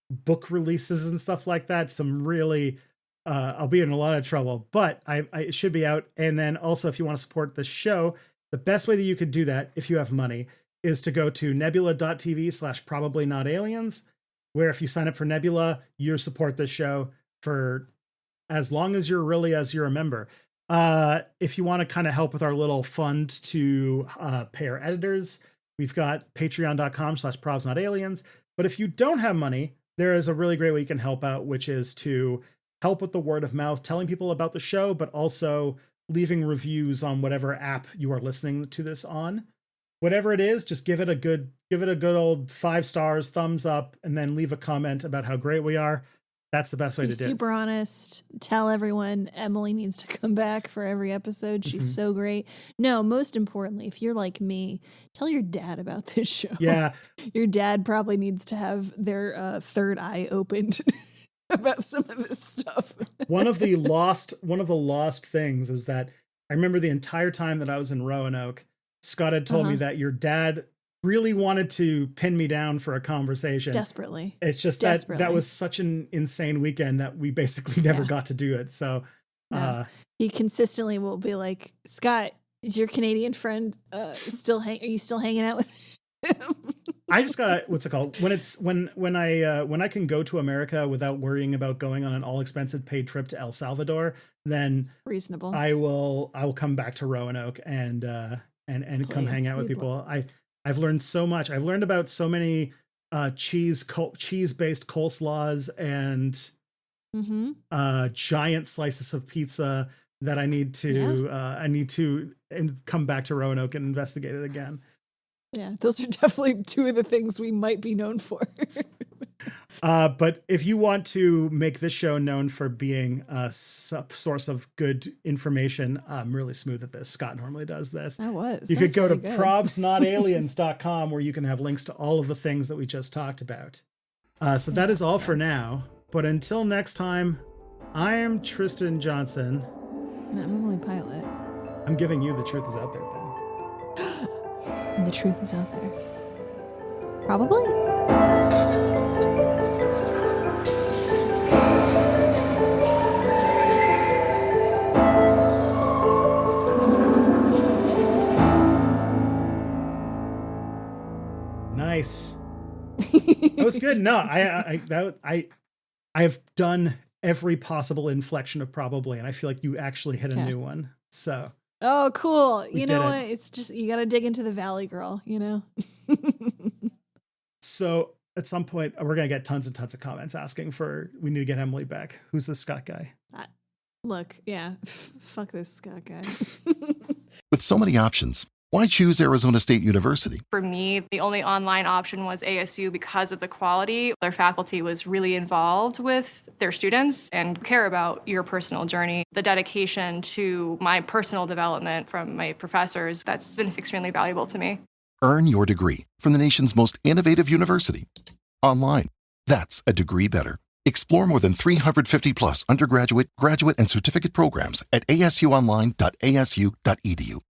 book releases and stuff like that, some really, I'll be in a lot of trouble, but it should be out. And then also, if you want to support the show, the best way that you could do that, if you have money, is to go to nebula.tv/probablynotaliens, where if you sign up for Nebula, you support this show for as long as you're a member. If you want to kind of help with our little fund to pay our editors, we've got patreon.com/probsnotaliens. But if you don't have money, there is a really great way you can help out, which is to help with the word of mouth, telling people about the show, but also leaving reviews on whatever app you are listening to this on. Whatever it is, just give it a good old 5 stars, thumbs up, and then leave a comment about how great we are. That's the best way to do it. Super honest. Tell everyone Emily needs to come back for every episode. She's so great. No, most importantly, if you're like me, tell your dad about this show. Yeah. Your dad probably needs to have their third eye opened about some of this stuff. One of the lost things is that I remember the entire time that I was in Roanoke, Scott had told me that your dad really wanted to pin me down for a conversation. Desperately. It's just that was such an insane weekend that we basically never got to do it. So he consistently will be like, Scott, is your Canadian friend are you still hanging out with him? I just got what's it called? When I can go to America without worrying about going on an all expensive paid trip to El Salvador, then reasonable. I will come back to Roanoke and come hang out with people. I've learned so much. I've learned about so many cheese-based coleslaws and giant slices of pizza that I need to come back to Roanoke and investigate it again. Yeah, those are definitely 2 of the things we might be known for. But if you want to make this show known for being a source of good information, I'm really smooth at this. Scott normally does this. You could go to probsnotaliens.com where you can have links to all of the things that we just talked about. So that is all for now. But until next time, I am Tristan Johnson. And I'm Emily Pilat. I'm giving you The Truth Is Out There then. And the truth is out there. Probably. Nice. That was good. No, I have done every possible inflection of probably, and I feel like you actually hit a new one. So. Oh, cool. You know what? It's just, you got to dig into the valley, girl, you know? So at some point, we're going to get tons and tons of comments asking we need to get Emily back. Who's this Scott guy? Look, yeah, fuck this Scott guy. With so many options, why choose Arizona State University? For me, the only online option was ASU because of the quality. Their faculty was really involved with their students and care about your personal journey. The dedication to my personal development from my professors, that's been extremely valuable to me. Earn your degree from the nation's most innovative university. Online. That's a degree better. Explore more than 350 plus undergraduate, graduate, and certificate programs at asuonline.asu.edu.